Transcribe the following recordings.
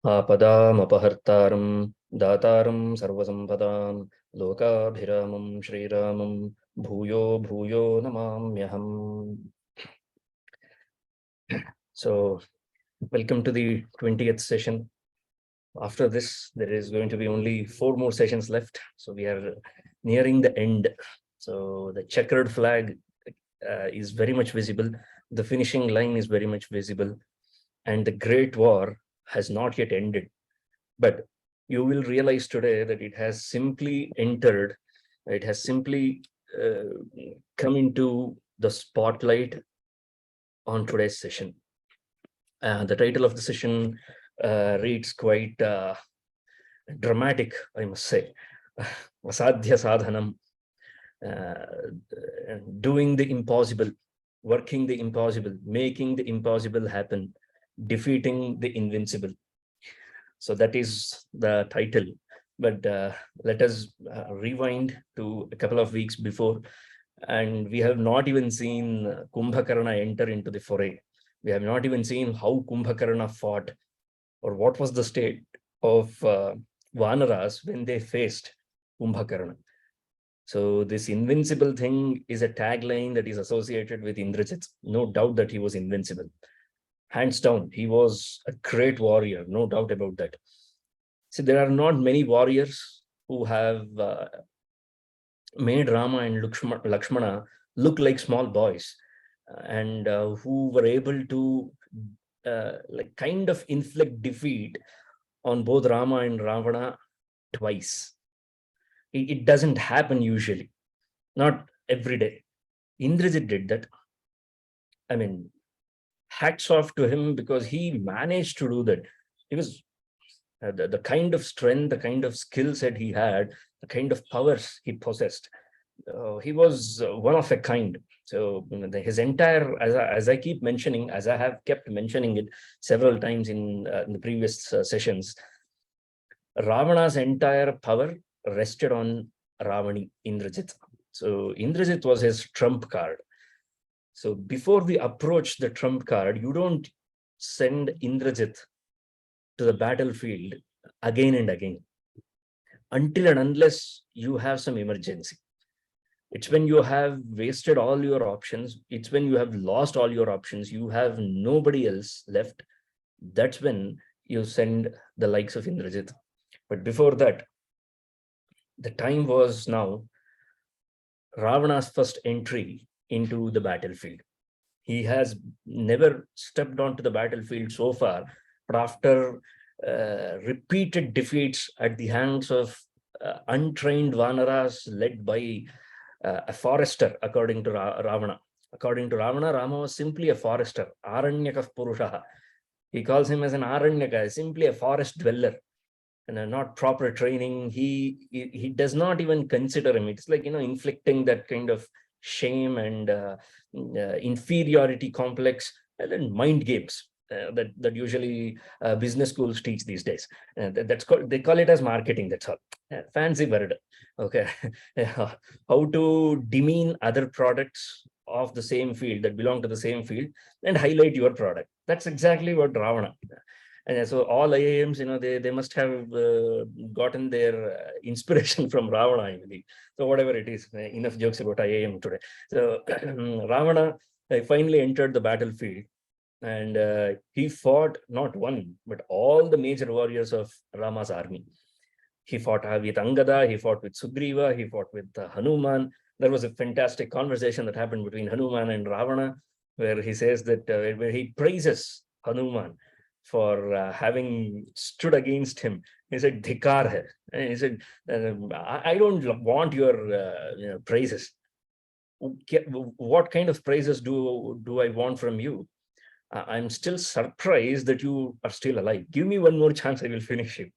आपदामपहर्तारं दातारं सर्वसम्पदां लोकाभिरामं श्रीरामं भूयो भूयो नमाम्यहम्. So, welcome to the 20th session. After this, there is going to be only 4 more sessions left. So we are nearing the end. So the checkered flag is very much visible. The finishing line is very much visible. And the Great War has not yet ended. But you will realize today that it has simply entered, it has simply come into the spotlight on today's session. The title of the session reads quite dramatic, I must say. Asādhyasādhanam, doing the impossible, working the impossible, making the impossible happen, defeating the invincible. So that is the title. But let us rewind to a couple of weeks before, and we have not even seen Kumbhakarna enter into the foray. We have not even seen how Kumbhakarna fought, or what was the state of Vanaras when they faced Kumbhakarna. So this invincible thing is a tagline that is associated with Indrajit. No doubt that he was invincible. Hands down, he was a great warrior, no doubt about that. See, there are not many warriors who have made Rama and Lakshmana look like small boys, and who were able to like kind of inflict defeat on both Rama and Ravana twice. It doesn't happen usually, not every day. Indrajit did that. I mean, hats off to him, because he managed to do that. He was the kind of strength, the kind of skill set he had, the kind of powers he possessed. He was one of a kind. So his entire, as I keep mentioning, as I have kept mentioning it several times in the previous sessions, Ravana's entire power rested on Ravani, Indrajit. So Indrajit was his trump card. So before we approach the trump card, you don't send Indrajit to the battlefield again and again, until and unless you have some emergency. It's when you have wasted all your options, it's when you have lost all your options, you have nobody else left, that's when you send the likes of Indrajit. But before that, the time was now Ravana's first entry into the battlefield. He has never stepped onto the battlefield so far, but after repeated defeats at the hands of untrained Vanaras led by a forester, according to Ravana. According to Ravana, Rama was simply a forester, Aranyaka Purushaha. He calls him as an Aranyaka, simply a forest dweller, and not proper training. He does not even consider him. It's like, inflicting that kind of shame and inferiority complex, and then mind games that usually business schools teach these days. They call it as marketing. That's all. Fancy word. Okay. How to demean other products of the same field, that belong to the same field, and highlight your product. That's exactly what Ravana. And so all IIMs, they must have gotten their inspiration from Ravana, I believe. So whatever it is, enough jokes about IIM today. So Ravana finally entered the battlefield, and he fought not one, but all the major warriors of Rama's army. He fought with Angada, he fought with Sugrīva, he fought with Hanūmān. There was a fantastic conversation that happened between Hanūmān and Ravana, where he says that, where he praises Hanūmān for having stood against him. He said, "Dhikar hai." And he said, I don't want your praises. What kind of praises do I want from you? I'm still surprised that you are still alive. Give me one more chance, I will finish you.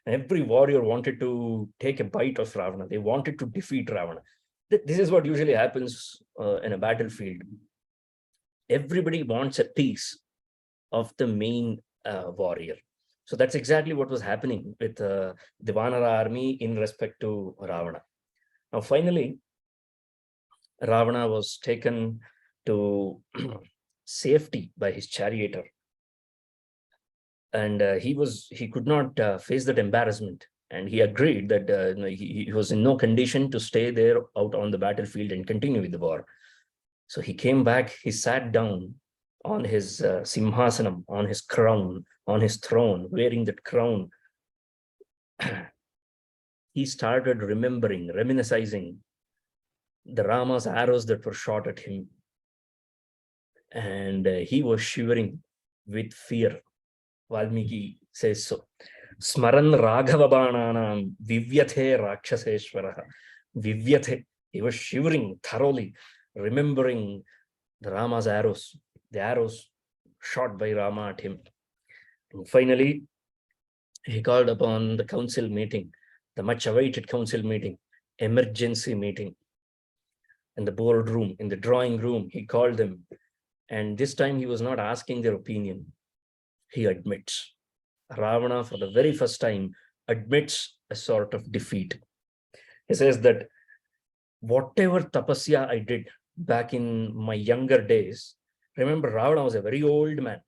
Every warrior wanted to take a bite of Ravana. They wanted to defeat Ravana. This is what usually happens in a battlefield. Everybody wants a piece of the main warrior. So that's exactly what was happening with the Vanara army in respect to Ravana. Now, finally, Ravana was taken to safety by his charioteer. And he could not face that embarrassment. And he agreed that he was in no condition to stay there out on the battlefield and continue with the war. So he came back, he sat down on his simhasanam, on his crown, on his throne, wearing that crown. He started remembering, reminiscing the Rama's arrows that were shot at him. And he was shivering with fear. Valmiki says so. Smaran Raghava Bananam Vivyathe Rakshaseshwaraha. Vivyathe. He was shivering thoroughly, remembering the Rama's arrows, the arrows shot by Rama at him. And finally, he called upon the council meeting, the much awaited council meeting, emergency meeting. In the boardroom, in the drawing room, he called them. And this time he was not asking their opinion. He admits. Ravana, for the very first time, admits a sort of defeat. He says that whatever tapasya I did back in my younger days, remember Ravana was a very old man,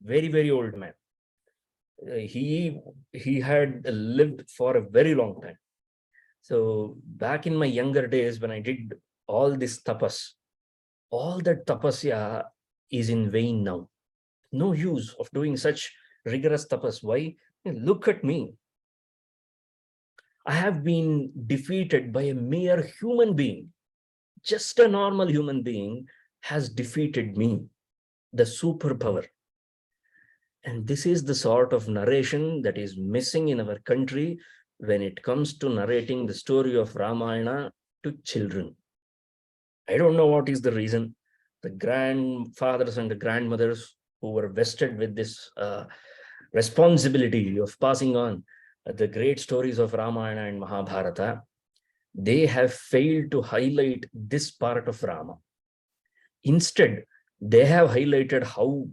very, very old man. He had lived for a very long time. So back in my younger days, when I did all this tapas, all that tapasya is in vain now. No use of doing such rigorous tapas. Why? Look at me. I have been defeated by a mere human being. Just a normal human being has defeated me, the superpower. And this is the sort of narration that is missing in our country when it comes to narrating the story of Ramayana to children. I don't know what is the reason. The grandfathers and the grandmothers who were vested with this responsibility of passing on the great stories of Ramayana and Mahabharata, they have failed to highlight this part of Rama. Instead, they have highlighted how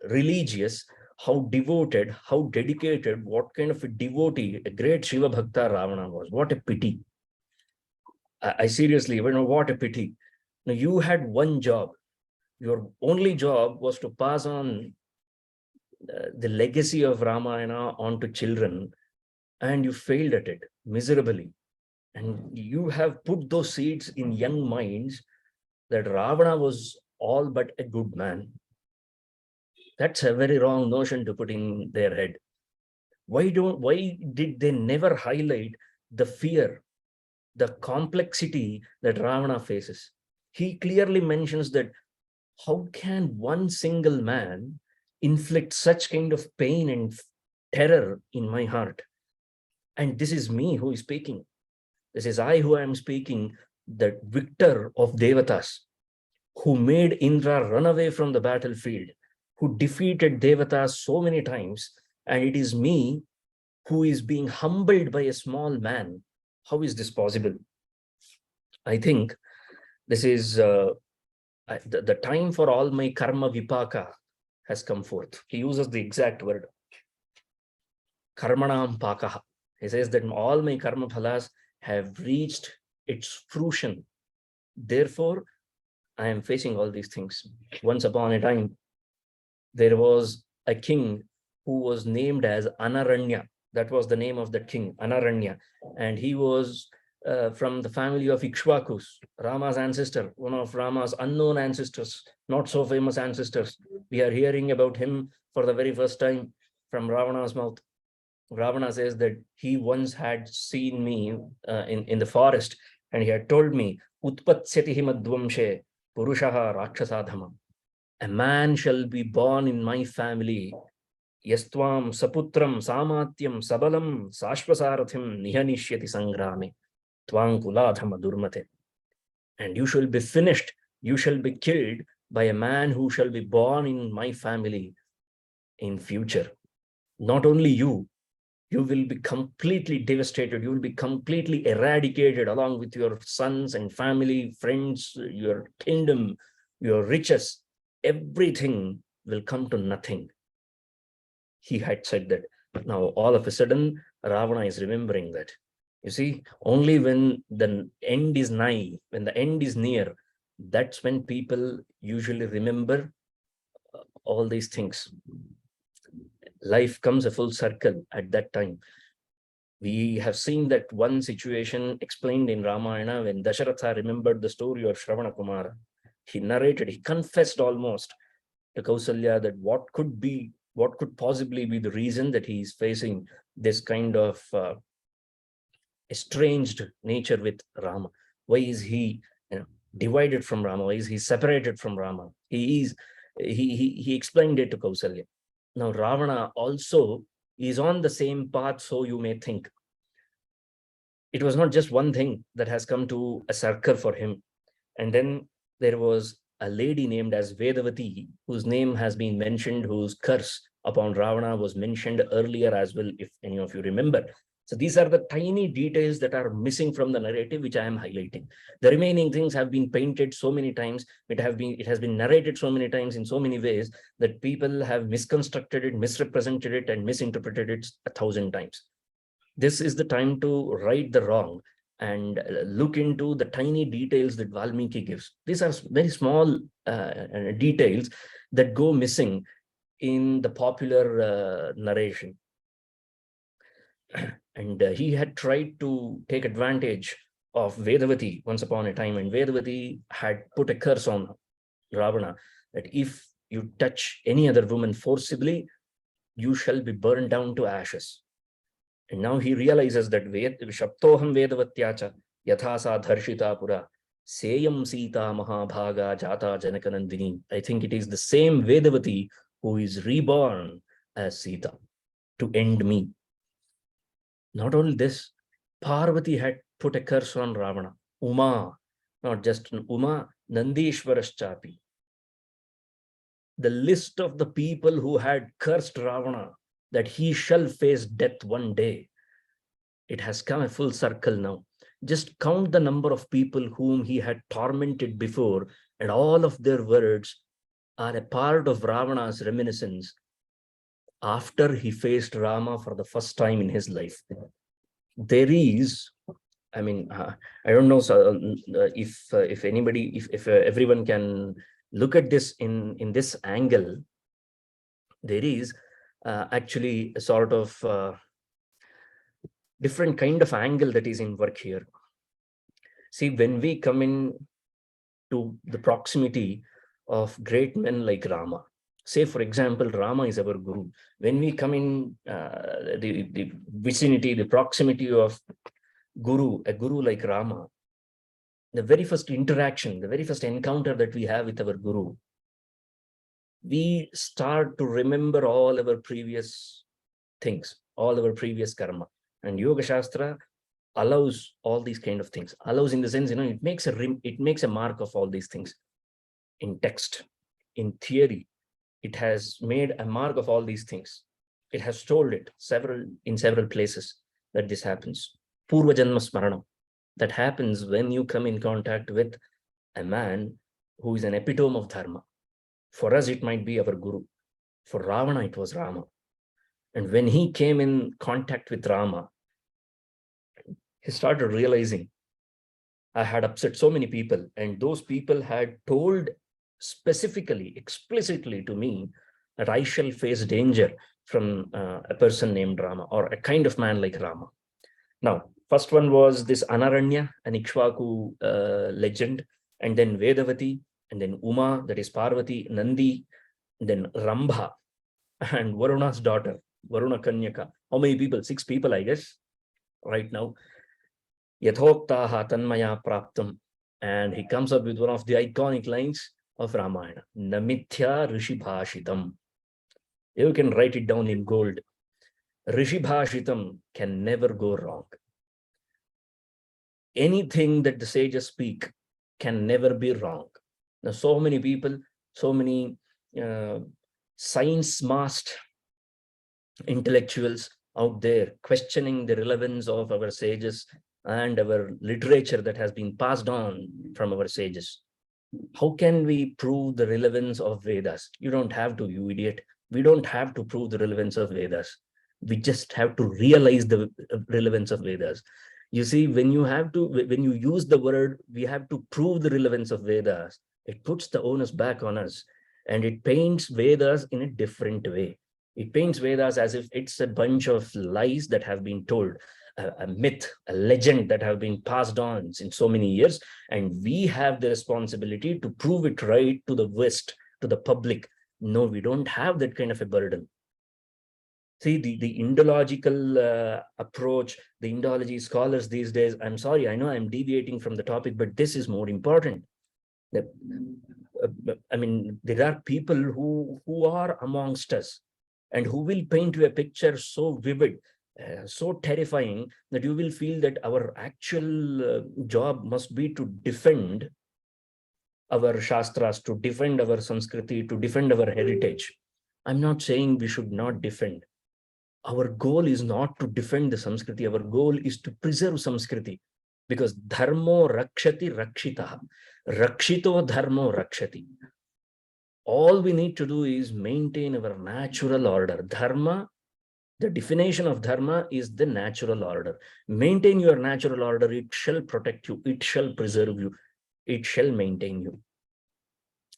religious, how devoted, how dedicated, what kind of a devotee, a great Shiva Bhakta Ravana was. What a pity. I seriously, what a pity. Now, you had one job. Your only job was to pass on the legacy of Ramayana onto children, and you failed at it miserably. And you have put those seeds in young minds that Ravana was all but a good man. That's a very wrong notion to put in their head. Why did they never highlight the fear, the complexity that Ravana faces? He clearly mentions that how can one single man inflict such kind of pain and terror in my heart? And this is me who is speaking. This is I who am speaking, the victor of Devatas, who made Indra run away from the battlefield, who defeated Devatas so many times, and it is me who is being humbled by a small man. How is this possible? I think this is the time for all my karma vipaka has come forth. He uses the exact word, karmanam pakaha. He says that all my karma phalas have reached its fruition. Therefore, I am facing all these things. Once upon a time, there was a king who was named as Anaranya. That was the name of the king, Anaranya. And he was from the family of Ikshvakus, Rama's ancestor, one of Rama's unknown ancestors, not so famous ancestors. We are hearing about him for the very first time from Ravana's mouth. Ravana says that he once had seen me in the forest, and he had told me, Utpatsyatihi madvamshe Purushaha Rakshasādhama. A man shall be born in my family. Yastvam saputram samatyam sabalam sashvasarathim nihanishyati sangrame twang kuladhama durmate. And you shall be finished. You shall be killed by a man who shall be born in my family in future. Not only you will be completely devastated. You will be completely eradicated along with your sons and family, friends, your kingdom, your riches. Everything will come to nothing. He had said that. Now, all of a sudden, Ravana is remembering that. You see, only when the end is nigh, when the end is near, that's when people usually remember all these things. life comes a full circle at that time. We have seen that one situation explained in Ramayana when Daśaratha remembered the story of Shravana Kumara. He narrated, he confessed almost to Kausalya that what could possibly be the reason that he is facing this kind of estranged nature with Rama. Why is he divided from Rama? Why is he separated from Rama? He explained it to Kausalya. Now Ravana also is on the same path, so you may think. It was not just one thing that has come to a circle for him. And then there was a lady named as Vedavati, whose name has been mentioned, whose curse upon Ravana was mentioned earlier as well, if any of you remember. So these are the tiny details that are missing from the narrative, which I am highlighting. The remaining things have been painted so many times, it has been narrated so many times in so many ways that people have misconstructed it, misrepresented it, and misinterpreted it 1,000 times. This is the time to right the wrong and look into the tiny details that Valmiki gives. These are very small details that go missing in the popular narration. And he had tried to take advantage of Vedavati once upon a time, and Vedavati had put a curse on Ravana that if you touch any other woman forcibly, you shall be burned down to ashes. And now he realizes that Shaptoham Vedavatyacha Yatha sa dharshita pura Seyam Sita Mahabhaga Jata Janakanandini. I think it is the same Vedavati who is reborn as Sita to end me. Not only this, Parvati had put a curse on Ravana. Uma, not just Uma, Nandishwaraschapi. The list of the people who had cursed Ravana that he shall face death one day, it has come a full circle now. Just count the number of people whom he had tormented before, and all of their words are a part of Ravana's reminiscence after he faced Rama for the first time in his life. There is, I mean, I don't know if anybody, if everyone can look at this in this angle. There is actually a sort of different kind of angle that is in work here. See, when we come in to the proximity of great men like Rama, say for example, Rama is our guru. When we come in the vicinity, the proximity of a guru like Rama, the very first interaction, the very first encounter that we have with our guru, we start to remember all our previous things, all our previous karma. And Yoga Shastra allows all these kind of things. Allows in the sense, it makes a mark of all these things. In text, in theory, it has made a mark of all these things. It has told it in several places that this happens. Purva Janma Smaranam. That happens when you come in contact with a man who is an epitome of dharma. For us, it might be our guru. For Ravana, it was Rama. And when he came in contact with Rama, he started realizing, I had upset so many people, and those people had told specifically, explicitly to me that I shall face danger from a person named Rama, or a kind of man like Rama. Now, first one was this Anaranya, an Ikshvaku legend, and then Vedavati, and then Uma, that is Parvati, Nandi, and then Rambha, and Varuna's daughter, Varuna Kanyaka. How many people? 6 people, I guess, right now. Yathoktaha tanmaya praptam. And he comes up with one of the iconic lines of Ramayana. Namithya rishibhashitam. You can write it down in gold. Rishibhashitam can never go wrong. Anything that the sages speak can never be wrong. Now, so many people, so many science-masked intellectuals out there questioning the relevance of our sages and our literature that has been passed on from our sages. How can we prove the relevance of Vedas? You don't have to, you idiot. We don't have to prove the relevance of Vedas. We just have to realize the relevance of Vedas. You see, when you use the word, we have to prove the relevance of Vedas, it puts the onus back on us, and it paints Vedas in a different way. He paints Vedas as if it's a bunch of lies that have been told, a myth, a legend that have been passed on in so many years. And we have the responsibility to prove it right to the West, to the public. No, we don't have that kind of a burden. See, the Indological approach, the Indology scholars these days, I'm sorry, I know I'm deviating from the topic, but this is more important. I mean, there are people who are amongst us and who will paint you a picture so vivid, so terrifying, that you will feel that our actual job must be to defend our Shastras, to defend our Sanskriti, to defend our heritage. I'm not saying we should not defend. Our goal is not to defend the Sanskriti. Our goal is to preserve Sanskriti, because dharmo rakshati rakshitaha. Rakshito dharmo rakshati. All we need to do is maintain our natural order. Dharma, the definition of dharma is the natural order. Maintain your natural order. It shall protect you. It shall preserve you. It shall maintain you.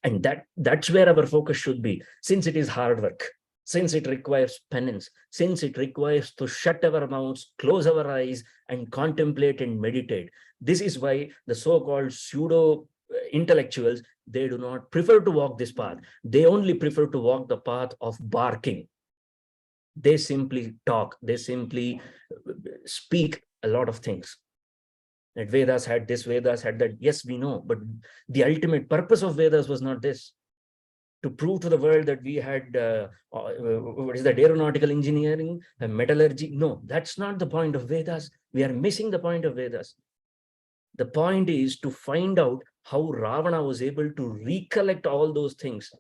And that's where our focus should be, since it is hard work, since it requires penance, since it requires to shut our mouths, close our eyes, and contemplate and meditate. This is why the so-called pseudo intellectuals, they do not prefer to walk this path. They only prefer to walk the path of barking. They simply talk, they simply speak a lot of things. That Vedas had this, Vedas had that. Yes, we know, but the ultimate purpose of Vedas was not this. To prove to the world that we had, what is that, aeronautical engineering, metallurgy. No, that's not the point of Vedas. We are missing the point of Vedas. The point is to find out how Ravana was able to recollect all those things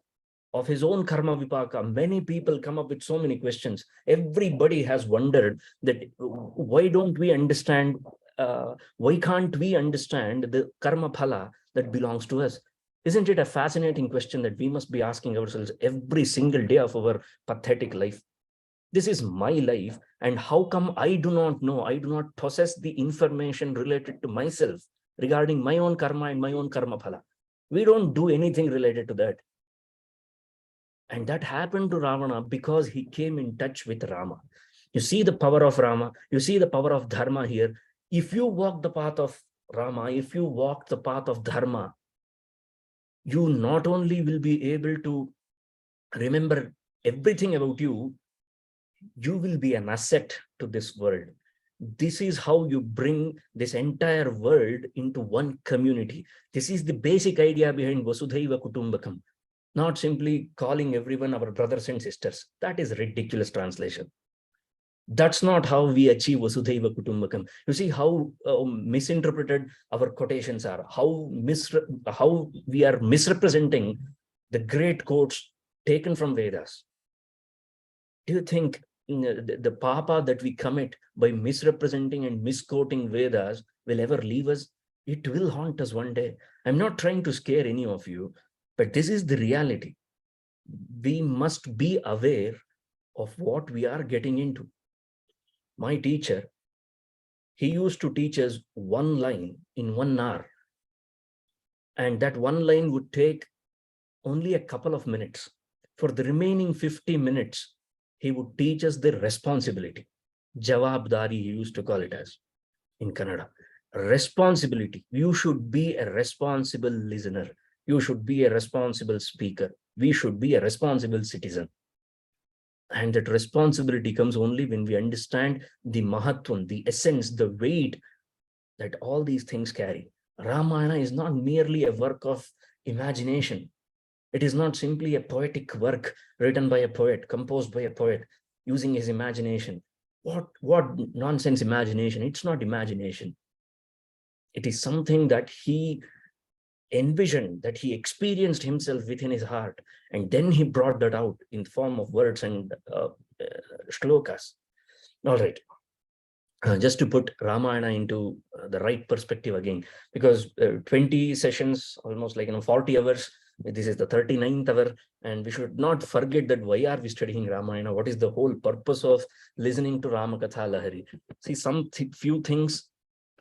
of his own karma vipaka. Many people come up with so many questions. Everybody has wondered that why don't we understand, why can't we understand the karma phala that belongs to us? Isn't it a fascinating question that we must be asking ourselves every single day of our pathetic life? This is my life, and how come I do not know, I do not possess the information related to myself regarding my own karma and my own karma phala? We don't do anything related to that. And that happened to Ravana because he came in touch with Rama. You see the power of Rama, you see the power of dharma here. If you walk the path of Rama, if you walk the path of dharma, you not only will be able to remember everything about you, you will be an asset to this world. This is how you bring this entire world into one community. This is the basic idea behind Vasudhaiva Kutumbakam. Not simply calling everyone our brothers and sisters. That is a ridiculous translation. That's not how we achieve Vasudhaiva Kutumbakam. You see how misinterpreted our quotations are, how we are misrepresenting the great quotes taken from Vedas. Do you think the papa that we commit by misrepresenting and misquoting Vedas will ever leave us? It will haunt us one day. I'm not trying to scare any of you, but this is the reality. We must be aware of what we are getting into. My teacher, he used to teach us one line in 1 hour. And that one line would take only a couple of minutes. For the remaining 50 minutes, he would teach us the responsibility. Jawabdari, he used to call it as in Kannada. Responsibility. You should be a responsible listener. You should be a responsible speaker. We should be a responsible citizen. And that responsibility comes only when we understand the mahatvam, the essence, the weight that all these things carry. Ramayana is not merely a work of imagination. It is not simply a poetic work written by a poet, composed by a poet, using his imagination. What nonsense imagination? It's not imagination. It is something that he envisioned, that he experienced himself within his heart, and then he brought that out in the form of words and shlokas. All right. Just to put Ramayana into the right perspective again, because 20 sessions, almost like 40 hours, this is the 39th hour, and we should not forget that why are we studying Ramayana? What is the whole purpose of listening to Ramayana Kathalahari? See, few things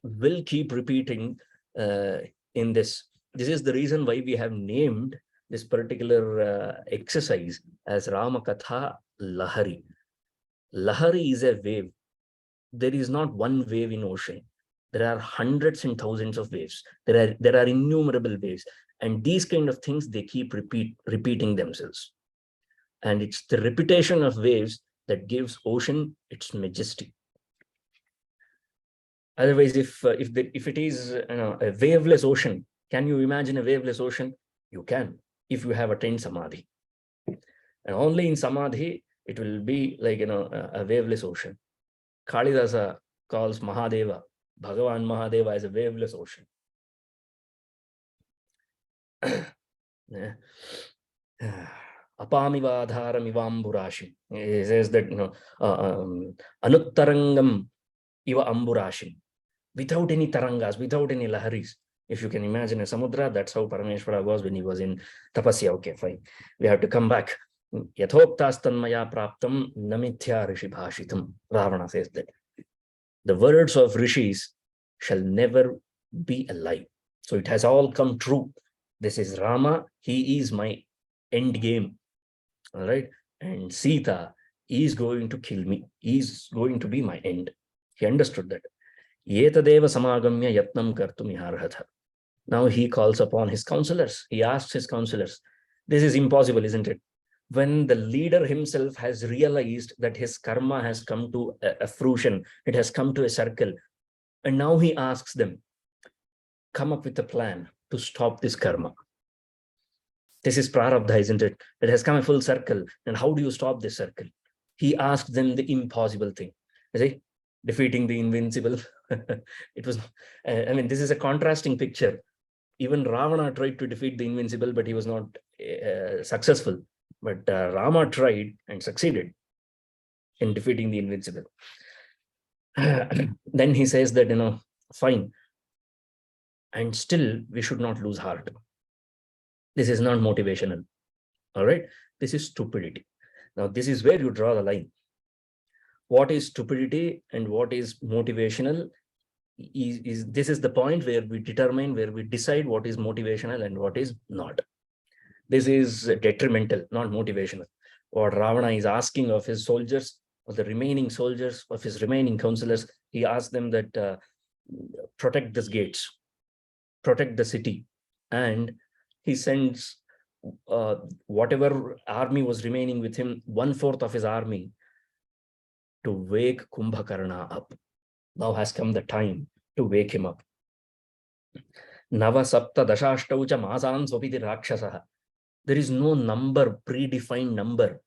will keep repeating in this. This is the reason why we have named this particular exercise as Rama Katha Lahari. Lahari is a wave. There is not one wave in ocean. There are hundreds and thousands of waves. There are innumerable waves. And these kind of things, they keep repeating themselves. And it's the repetition of waves that gives ocean its majesty. Otherwise, if it is a waveless ocean, can you imagine a waveless ocean? You can, if you have attained samadhi. And only in samadhi, it will be like a waveless ocean. Kalidasa calls Mahadeva, Bhagavan Mahadeva, as a waveless ocean. Apamivadharam ivamburashim. He says that Anuttarangam iva amburashim. Without any tarangas, without any laharis. If you can imagine a samudra, that's how Parameshwara was when he was in tapasya. Okay, fine. We have to come back. Yathoktastanmaya praptam namithya rishi bhashitam. Ravana says that the words of rishis shall never be a lie. So it has all come true. This is Rama. He is my end game. All right. And Sita is going to kill me. He is going to be my end. He understood that. Yetadeva samagamya yatnam kartum iharhatha. Now he calls upon his counselors. He asks his counselors, this is impossible, isn't it? When the leader himself has realized that his karma has come to a fruition, it has come to a circle, and now he asks them, come up with a plan to stop this karma. This is prarabdha, isn't it? It has come a full circle. And how do you stop this circle? He asked them the impossible thing. You see, defeating the invincible. It was, this is a contrasting picture. Even Ravana tried to defeat the invincible, but he was not successful. But Rama tried and succeeded in defeating the invincible. Then he says that, fine. And still, we should not lose heart. This is not motivational. All right. This is stupidity. Now, this is where you draw the line. What is stupidity and what is motivational this is the point where we determine, where we decide what is motivational and what is not. This is detrimental, not motivational. What Ravana is asking of his soldiers, of the remaining soldiers, of his remaining counselors, he asks them that protect these gates, protect the city. And he sends whatever army was remaining with him, 1/4 of his army, to wake Kumbhakarna up. Now has come the time to wake him up. Nava sapta dashashtaucha masan swapiti rakshasaha. There is no number, predefined number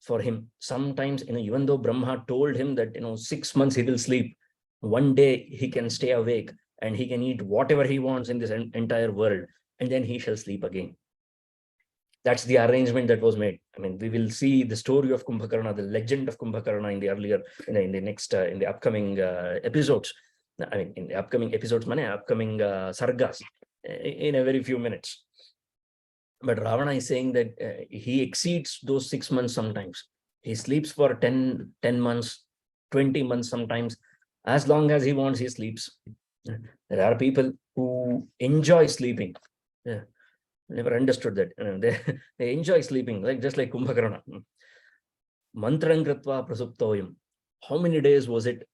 for him. Sometimes, even though Brahma told him that, 6 months he will sleep, one day he can stay awake and he can eat whatever he wants in this entire world, and then he shall sleep again. That's the arrangement that was made. We will see the story of Kumbhakarna, the legend of Kumbhakarna in the upcoming episodes. In the upcoming episodes, upcoming sargas, in a very few minutes. But Ravana is saying that he exceeds those 6 months sometimes. He sleeps for 10 months, 20 months sometimes. As long as he wants, he sleeps. There are people who enjoy sleeping. Yeah. Never understood that. They enjoy sleeping, just like Kumbhakarna. Mantram kritva prasuptoyam. How many days was it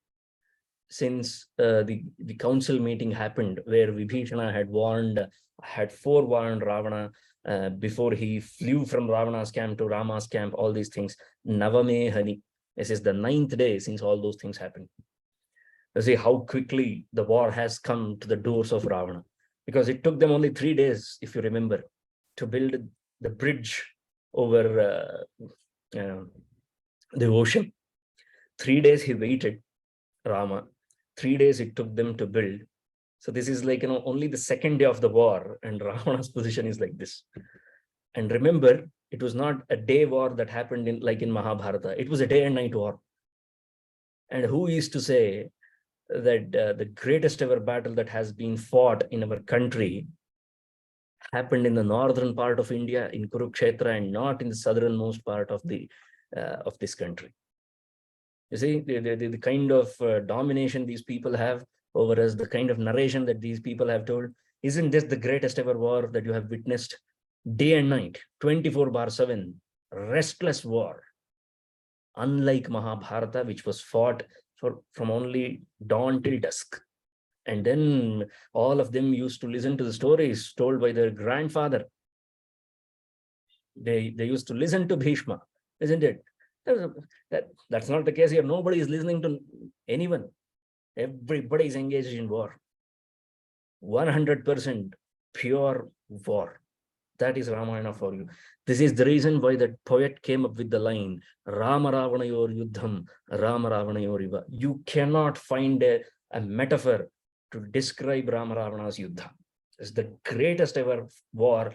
since the council meeting happened, where Vibhishana had forewarned Ravana before he flew from Ravana's camp to Rama's camp, all these things. Navame Hani. This is the 9th day since all those things happened. You see how quickly the war has come to the doors of Ravana. Because it took them only 3 days, if you remember, to build the bridge over the ocean. 3 days he waited, Rama. 3 days it took them to build. So this is like, only the 2nd day of the war, and Ravana's position is like this. And remember, it was not a day war that happened in Mahabharata. It was a day and night war. And who is to say that the greatest ever battle that has been fought in our country happened in the northern part of India, in Kurukshetra, and not in the southernmost part of this country? You see, the kind of domination these people have over us, the kind of narration that these people have told. Isn't this the greatest ever war that you have witnessed? Day and night, 24/7, restless war. unlike Mahabharata, which was fought from only dawn till dusk. And then all of them used to listen to the stories told by their grandfather. They used to listen to Bhishma, isn't it? That's not the case here. Nobody is listening to anyone. Everybody is engaged in war. 100% pure war. That is Ramayana for you. This is the reason why that poet came up with the line, Rama Ravanayor Yuddham, Rama Ravanayor Iva. You cannot find a metaphor to describe Rama Ravana's Yuddha. It's the greatest ever war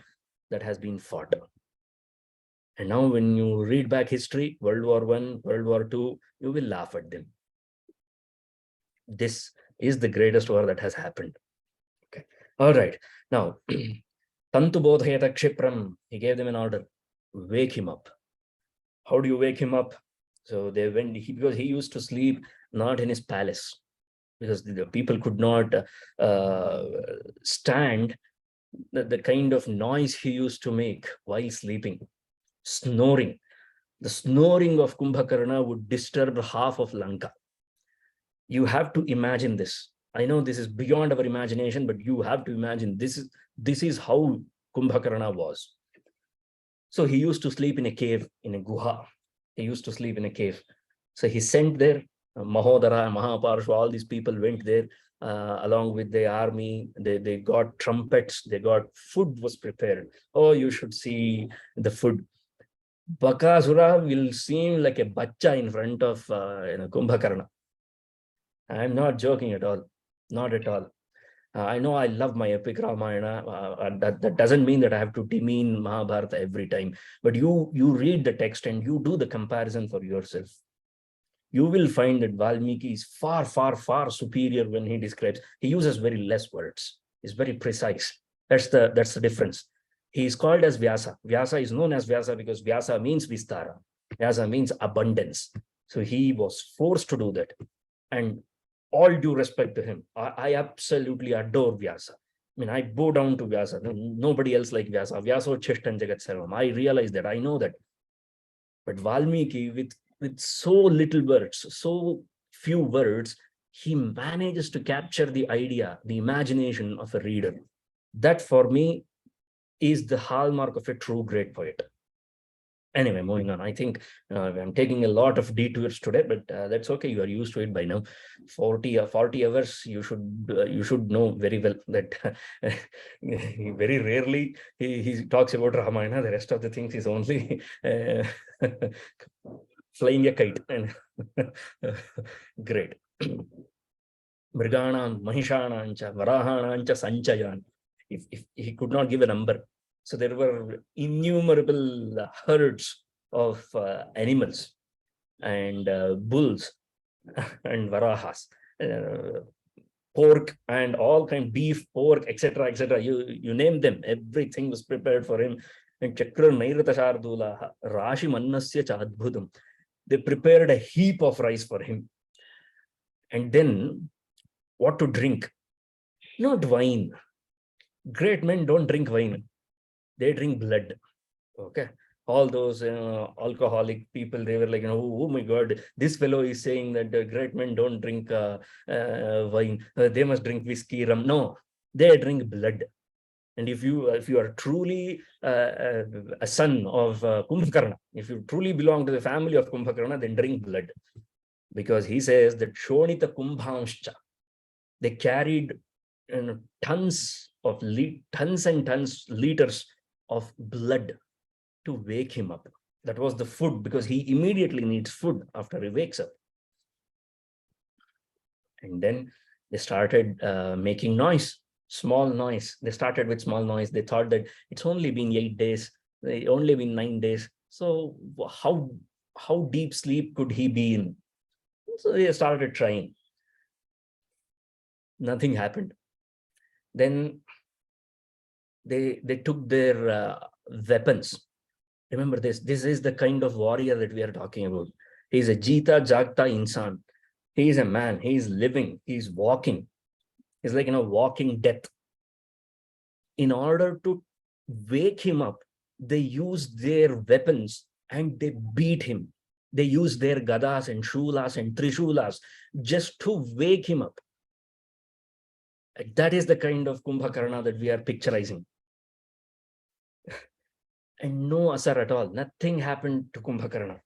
that has been fought. And now when you read back history, World War I, World War II, you will laugh at them. This is the greatest war that has happened. Okay. All right. Now, Tantu Bodhayata Kshipram, he gave them an order. Wake him up. How do you wake him up? So they went, because he used to sleep not in his palace, because the people could not stand the kind of noise he used to make while sleeping. Snoring. The snoring of Kumbhakarna would disturb half of Lanka. You have to imagine this. I know this is beyond our imagination, but you have to imagine this is how Kumbhakarna was. So he used to sleep in a cave, in a guha. He used to sleep in a cave. So he sent there, Mahodara, Mahaparshva, all these people went there along with the army. They got trumpets, they got food was prepared. Oh, you should see the food. Bakasura will seem like a bacha in front of Kumbhakarna. I'm not joking at all. Not at all. I know I love my epic Ramayana. That doesn't mean that I have to demean Mahabharata every time. But you read the text and you do the comparison for yourself. You will find that Valmiki is far, far, far superior when he describes. He uses very less words. He's very precise. That's the difference. He is called as Vyasa. Vyasa is known as Vyasa because Vyasa means Vistara. Vyasa means abundance. So he was forced to do that. And all due respect to him, I absolutely adore Vyasa. I mean, I bow down to Vyasa. Nobody else like Vyasa. Vyasa Cheshtan Jagat Sarvam. I realize that. I know that. But Valmiki, with so little words, so few words, he manages to capture the idea, the imagination of a reader. That for me is the hallmark of a true great poet. Anyway, moving on. I think I'm taking a lot of detours today, but that's okay. You are used to it by now. 40 hours, you should know very well that very rarely he talks about Ramayana. The rest of the things is only flying a kite. And great. Mriganam, Mahishanancha, Varahanancha, Sanchayan. If he could not give a number. So there were innumerable herds of animals and bulls and varahas, pork and all kind, beef, pork, etc., etc. You name them. Everything was prepared for him. And Chakra Nairata Shardula, Rashi Mannasya Chadbhudam. They prepared a heap of rice for him. And then what to drink? Not wine. Great men don't drink wine. They drink blood. Okay. All those alcoholic people, they were like, oh my God, this fellow is saying that great men don't drink wine. They must drink whiskey, rum. No, they drink blood. And if you are truly a son of Kumbhakarna, if you truly belong to the family of Kumbhakarna, then drink blood. Because he says that Shonita Kumbhamscha, they carried tons and tons, liters of blood to wake him up. That was the food, because he immediately needs food after he wakes up. And then they started making noise, small noise. They started with small noise. They thought that it's only been 8 days, only been 9 days. So how deep sleep could he be in? So they started trying. Nothing happened. Then they took their weapons. Remember this is the kind of warrior that we are talking about. He is a Jita Jagta Insan. He is a man. He is living. He is walking. He's like, walking death. In order to wake him up, they used their weapons and they beat him. They used their gadas and shulas and trishulas just to wake him up. That is the kind of Kumbhakarna that we are picturizing. And no asar at all. Nothing happened to Kumbhakarna.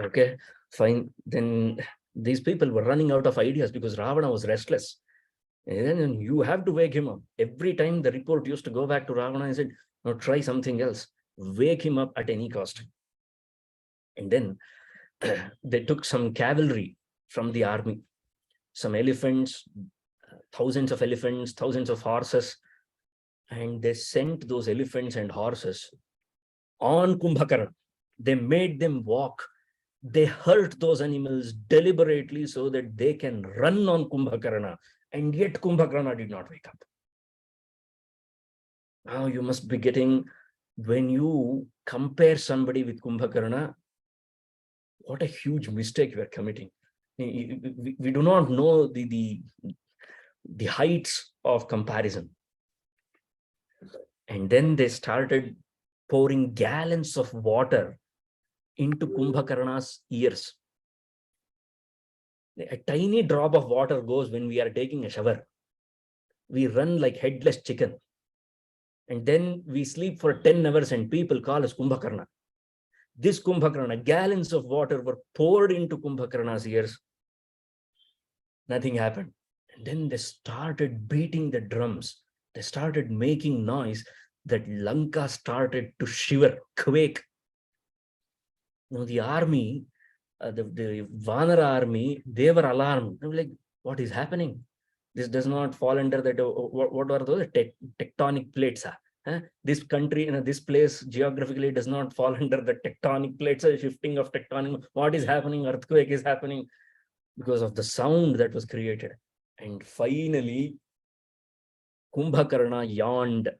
Okay, fine. Then these people were running out of ideas because Ravana was restless. And then you have to wake him up. Every time the report used to go back to Ravana and said, no, try something else. Wake him up at any cost. And then they took some cavalry from the army, some elephants, thousands of elephants, thousands of horses, and they sent those elephants and horses on Kumbhakarna. They made them walk. They hurt those animals deliberately so that they can run on Kumbhakarna, and yet Kumbhakarna did not wake up. Now you must be getting, when you compare somebody with Kumbhakarna, what a huge mistake you are committing. We do not know the heights of comparison. And then they started pouring gallons of water into Kumbhakarna's ears. A tiny drop of water goes when we are taking a shower. We run like headless chicken. And then we sleep for 10 hours and people call us Kumbhakarna. This Kumbhakarna, gallons of water were poured into Kumbhakarna's ears. Nothing happened. And then they started beating the drums. They started making noise that Lanka started to shiver, quake. Now the army, the Vanara army, they were alarmed. They were like, what is happening? This does not fall under that. What are those tectonic plates? This country, this place geographically does not fall under the tectonic plates, shifting of tectonic. What is happening? Earthquake is happening because of the sound that was created. And finally, Kumbhakarna yawned.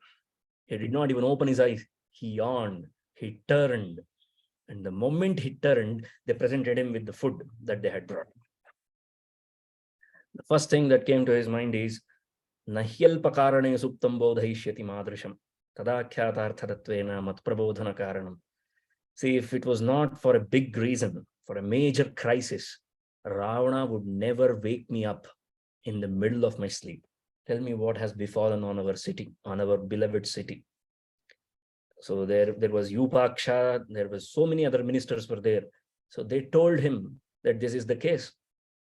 He did not even open his eyes. He yawned. He turned. And the moment he turned, they presented him with the food that they had brought. The first thing that came to his mind is, Nahyalpakarane suptam bodhaishyati madrisham tadakhyatharthadatvena matprabodhana karanam. See, if it was not for a big reason, for a major crisis, Ravana would never wake me up in the middle of my sleep. Tell me what has befallen on our city, on our beloved city. So there was Yupaksha, there was so many other ministers were there. So they told him that this is the case.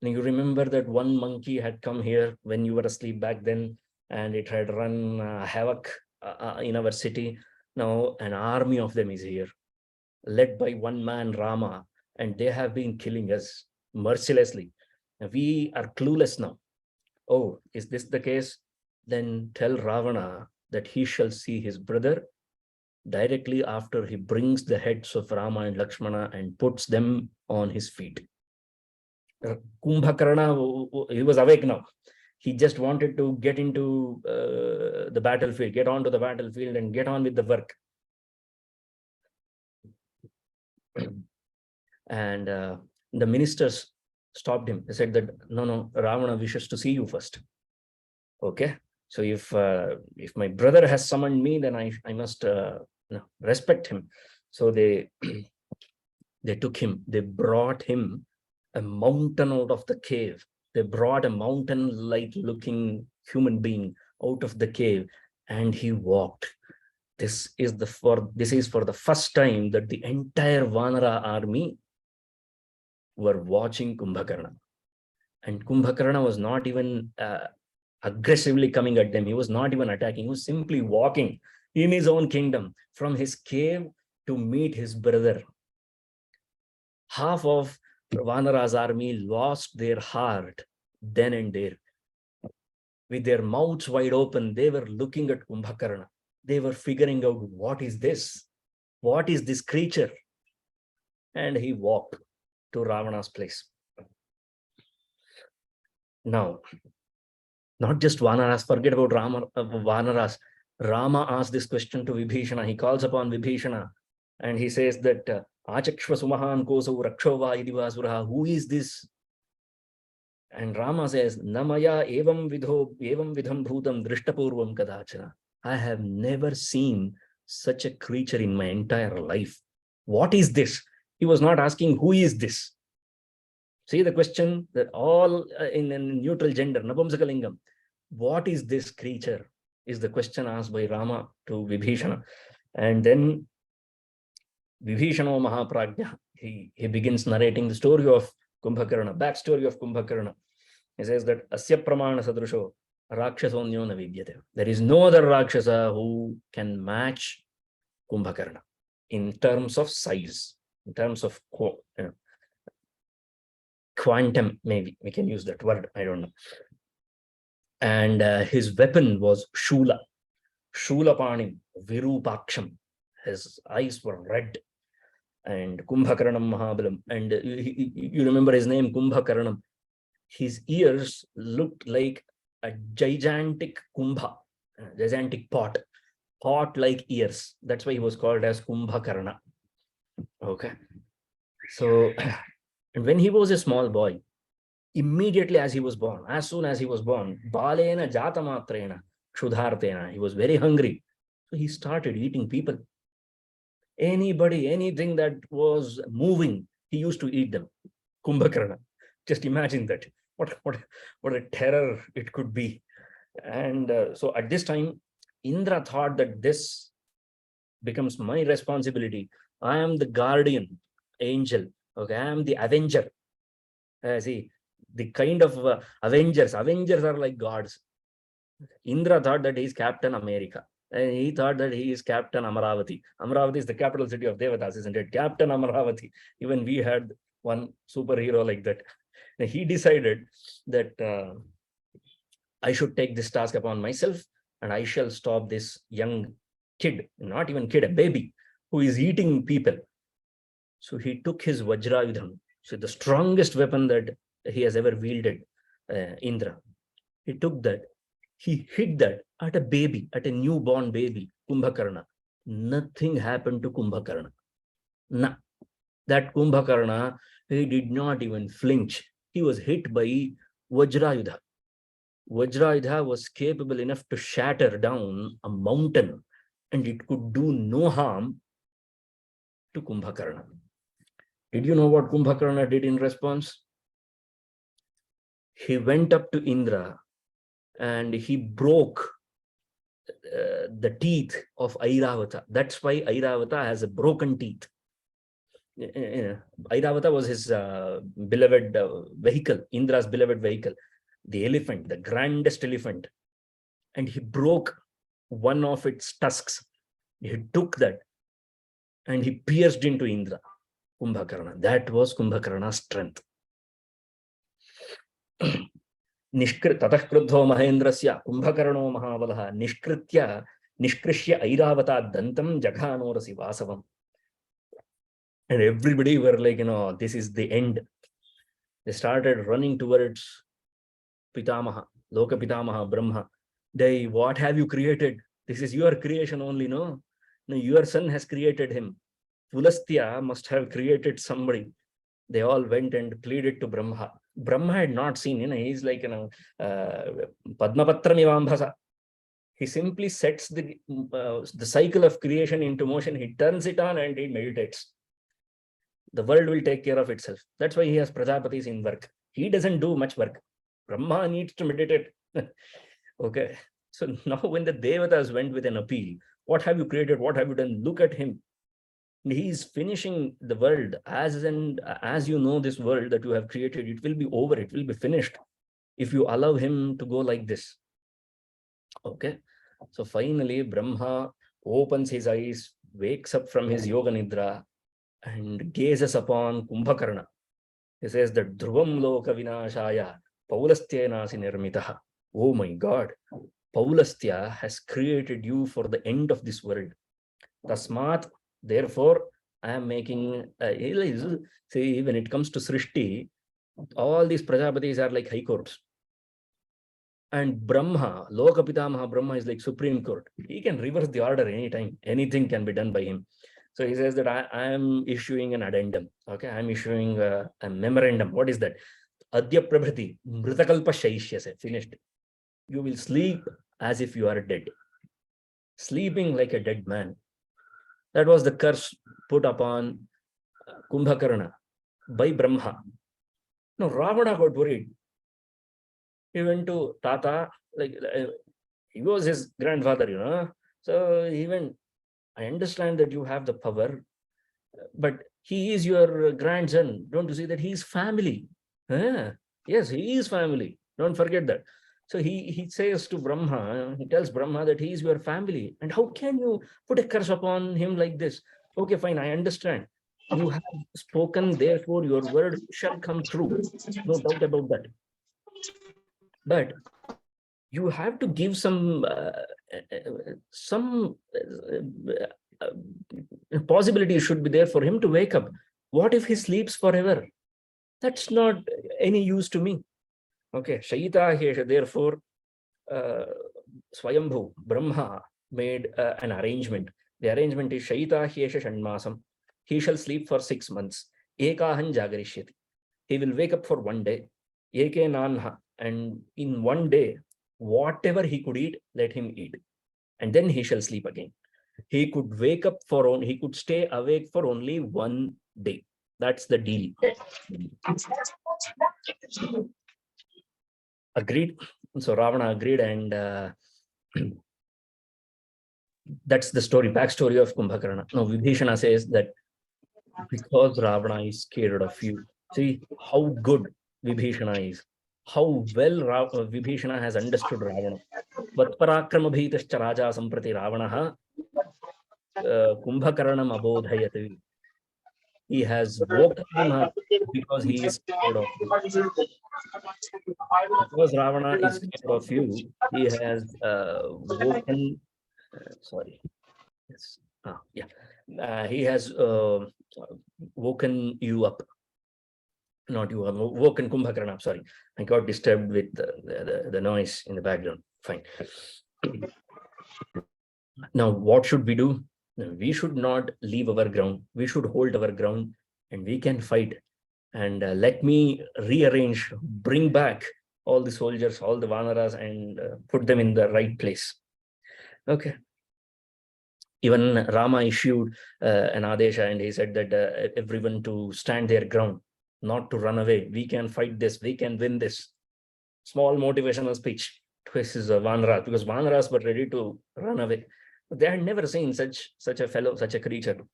And you remember that one monkey had come here when you were asleep back then, and it had run havoc in our city. Now an army of them is here, led by one man, Rāma, and they have been killing us mercilessly. We are clueless now. Oh, is this the case? Then tell Ravana that he shall see his brother directly after he brings the heads of Rama and Lakshmana and puts them on his feet. Kumbhakarna, he was awake now. He just wanted to get into the battlefield, get onto the battlefield and get on with the work. And the ministers stopped him. They said that, no, Ravana wishes to see you first. Okay. So if my brother has summoned me, then I must respect him. So they took him, they brought him a mountain out of the cave. They brought a mountain-like looking human being out of the cave, and he walked. This is for the first time that the entire Vanara army were watching Kumbhakarna. And Kumbhakarna was not even aggressively coming at them. He was not even attacking. He was simply walking in his own kingdom from his cave to meet his brother. Half of Vanara's army lost their heart then and there. With their mouths wide open, they were looking at Kumbhakarna. They were figuring out, what is this? What is this creature? And he walked to Ravana's place. Now, not just Vanaras, forget about Vanaras. Rama asked this question to Vibhishana. He calls upon Vibhishana and he says that, Achakshva sumahan koso rakshova idivasuraha, who is this? And Rama says, Namaya evam vidham bhutam drishtapurvam kadachana. I have never seen such a creature in my entire life. What is this? He was not asking, who is this? See the question that all in neutral gender, Napumsakalingam. What is this creature? Is the question asked by Rama to Vibhishana. And then Vibhishano Mahaprajna, he begins narrating the story of Kumbhakarna, backstory of Kumbhakarna. He says that Asya Pramana Sadrusho Rakshasonyo na vidyate. There is no other Rakshasa who can match Kumbhakarna in terms of size, in terms of quantum, maybe we can use that word, I don't know. And his weapon was Shula, Shulapani, Virupaksham. His eyes were red. And Kumbhakaranam Mahabalam. And you remember his name, Kumbhakaranam. His ears looked like a gigantic kumbha, gigantic pot like ears. That's why he was called as Kumbhakarna. Okay. So, and when he was a small boy, immediately as he was born, as soon as he was born, Balena Jatamatrena Kshudhartena, he was very hungry. So he started eating people. Anybody, anything that was moving, he used to eat them. Kumbhakarna. Just imagine that. What a terror it could be. And so at this time, Indra thought that this becomes my responsibility. I am the guardian angel. Okay, I am the avenger. See, the kind of avengers. Avengers are like gods. Indra thought that he is Captain America. And he thought that he is Captain Amaravati. Amaravati is the capital city of Devatas, isn't it? Captain Amaravati. Even we had one superhero like that. And he decided that I should take this task upon myself and I shall stop this young kid, not even kid, a baby, who is eating people. So he took his Vajrayudham, so the strongest weapon that he has ever wielded, Indra. He took that. He hit that at a baby, at a newborn baby, Kumbhakarna. Nothing happened to Kumbhakarna. Nah. That Kumbhakarna, he did not even flinch. He was hit by Vajrayudha. Vajrayudha was capable enough to shatter down a mountain, and it could do no harm to Kumbhakarna. Did you know what Kumbhakarna did in response? He went up to Indra and he broke the teeth of Airavata. That's why Airavata has a broken teeth. Airavata was his beloved vehicle, Indra's beloved vehicle, the elephant, the grandest elephant. And he broke one of its tusks. He took that and he pierced into Indra, Kumbhakarna. That was Kumbhakarna's strength. Tatah kruddho mahendrasya Kumbhakarno mahavalaha nishkrishya Airavata dantam jaghanorasi vasavam. And everybody were like, this is the end. They started running towards Pitamaha, Loka Pitamaha, Brahma. What have you created? This is your creation only, no? No, your son has created him. Pulastya must have created somebody. They all went and pleaded to Brahma. Brahma had not seen, he's like, Padmapatra Mivambhasa. He simply sets the cycle of creation into motion. He turns it on and he meditates. The world will take care of itself. That's why he has Prajapatis in work. He doesn't do much work. Brahma needs to meditate. Okay. So now when the Devatas went with an appeal, what have you created? What have you done? Look at him. He's finishing the world. As you know, this world that you have created, it will be over. It will be finished if you allow him to go like this. Okay. So finally, Brahma opens his eyes, wakes up from his yoga nidra, and gazes upon Kumbhakarna. He says that Dhruvam Loka Vinashaya Paulastyanasi Nirmitaha. Oh my God, Paulastya has created you for the end of this world. Tasmat, therefore, I am making, see, when it comes to Srishti, all these Prajapatis are like high courts. And Brahma, Loka Pitamaha Brahma is like Supreme Court. He can reverse the order anytime. Anything can be done by him. So he says that I am issuing an addendum. Okay, I am issuing a memorandum. What is that? Adya Prabhrati, Mritakalpa Shaishyase, finished. You will sleep as if you are dead. Sleeping like a dead man. That was the curse put upon Kumbhakarna by Brahma. Now Ravana got worried. He went to Tata, like he was his grandfather, So he went, I understand that you have the power, but he is your grandson. Don't you see that he is family? Yes, he is family. Don't forget that. So he says to Brahma, he tells Brahma that he is your family. And how can you put a curse upon him like this? Okay, fine, I understand. You have spoken, therefore your word shall come true. No doubt about that. But you have to give some possibility should be there for him to wake up. What if he sleeps forever? That's not any use to me. Okay, Sītāpaharanam, therefore, Swayambhu, Brahma, made an arrangement. The arrangement is Sītāpaharanam Shanmasam. He shall sleep for 6 months. Ekahan Jagarishyati. He will wake up for 1 day. Eke Nanha. And in 1 day, whatever he could eat, let him eat. And then he shall sleep again. He could wake up he could stay awake for only 1 day. That's the deal. Agreed. So Ravana agreed, and that's the story, backstory of Kumbhakarna. Now Vibhishana says that because Ravana is scared of you, see how good Vibhishana is, how well Vibhishana has understood Ravana. Vatparakrama bhitascha raja samprati Ravanaha Kumbhakaranam abodhayati. He has woken him up because he is scared of you. Because Ravana is scared of you, he has woken. Sorry. Yes. He has woken you up. Not you, woken Kumbhakarna. Sorry, I got disturbed with the noise in the background. Fine. Now, what should we do? We should not leave our ground. We should hold our ground, and we can fight. And let me rearrange, bring back all the soldiers, all the Vanaras, and put them in the right place. Okay. Even Rama issued an adesha, and he said that everyone to stand their ground, not to run away. We can fight this. We can win this. Small motivational speech to his Vanaras, because Vanaras were ready to run away. They had never seen such a creature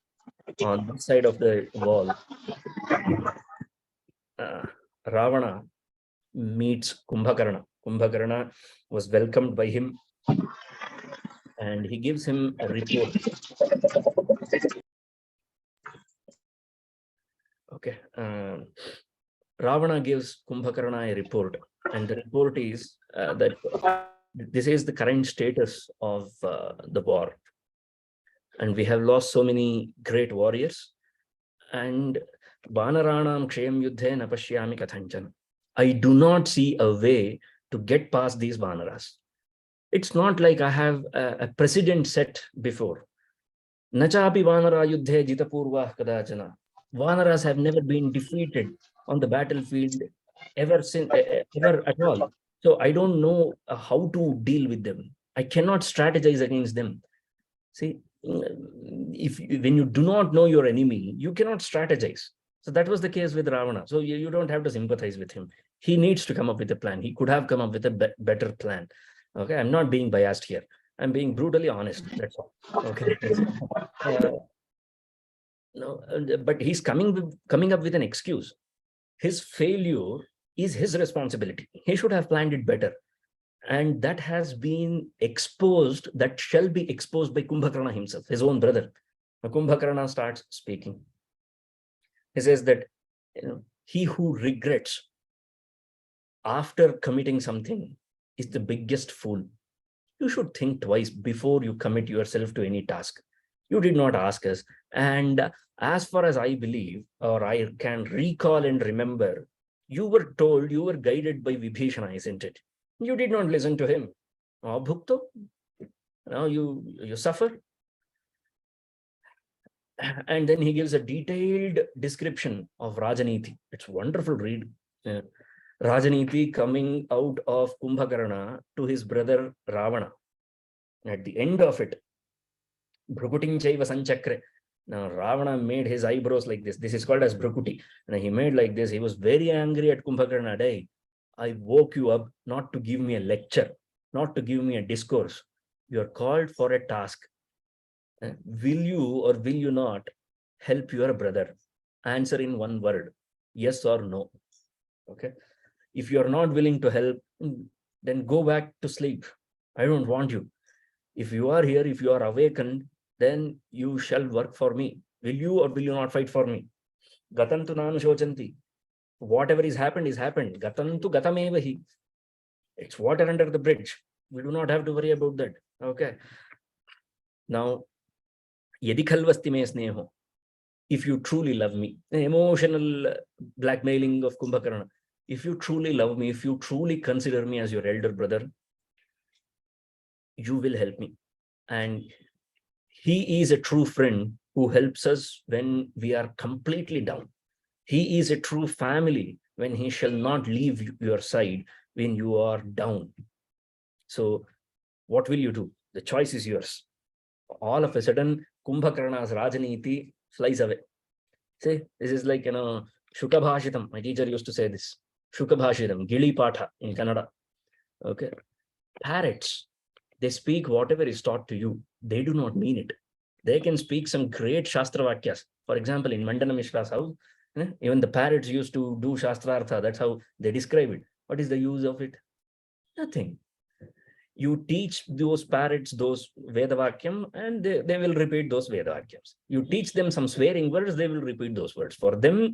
on this side of the wall. Ravana meets Kumbhakarna. Kumbhakarna was welcomed by him, and he gives him a report. Okay. Ravana gives Kumbhakarna a report, and the report is that this is the current status of the war. And we have lost so many great warriors. And Vanaranam Kshayam Yuddhe na pashyami kathanchana. I do not see a way to get past these Vanaras. It's not like I have a precedent set before. Nachapi Vanara Yuddhe Jitapurva Kadachana. Vanaras have never been defeated on the battlefield ever at all. So I don't know how to deal with them. I cannot strategize against them. See, when you do not know your enemy, you cannot strategize. So that was the case with Ravana. So you don't have to sympathize with him. He needs to come up with a plan. He could have come up with a better plan. Okay, I'm not being biased here. I'm being brutally honest. That's all. Okay. No, but he's coming up with an excuse. His failure is his responsibility. He should have planned it better. And that has been exposed, that shall be exposed by Kumbhakarna himself, his own brother. Now, Kumbhakarna starts speaking. He says that he who regrets after committing something is the biggest fool. You should think twice before you commit yourself to any task. You did not ask us. And as far as I believe, or I can recall and remember, you were told, you were guided by Vibhishana, isn't it? You did not listen to him. Bhukto, now you suffer. And then he gives a detailed description of Rajaniti. It's wonderful read. Rajaniti coming out of Kumbhakarna to his brother Ravana. At the end of it, Bhrukutin Chaiva Sanchakre, Now Ravana made his eyebrows like this. This is called as Bhrakuti. And he made like this. He was very angry at Kumbhakarna. Day, I woke you up not to give me a lecture, not to give me a discourse. You are called for a task. Will you or will you not help your brother? Answer in one word, yes or no. Okay. If you are not willing to help, then go back to sleep. I don't want you. If you are here, if you are awakened, then you shall work for me. Will you or will you not fight for me? Gatantu nanu shochanti. Whatever is happened is happened. Gatantu gatamevahi. It's water under the bridge. We do not have to worry about that. Okay. Now, yadi khalvasti me sneho. If you truly love me, the emotional blackmailing of Kumbhakarna. If you truly love me, if you truly consider me as your elder brother, you will help me. And he is a true friend who helps us when we are completely down. He is a true family when he shall not leave your side when you are down. So what will you do? The choice is yours. All of a sudden, Kumbhakarna's Rajaniti flies away. See, this is like, Shukabhashitam. My teacher used to say this. Shukabhashitam, Gili Patha in Kannada. Okay. Parrots, they speak whatever is taught to you. They do not mean it. They can speak some great Shastra Vakyas. For example, in Mandana Mishra's house, even the parrots used to do Shastrartha. That's how they describe it. What is the use of it? Nothing. You teach those parrots those Vedavakyam and they will repeat those Vedavakyams. You teach them some swearing words, they will repeat those words. For them,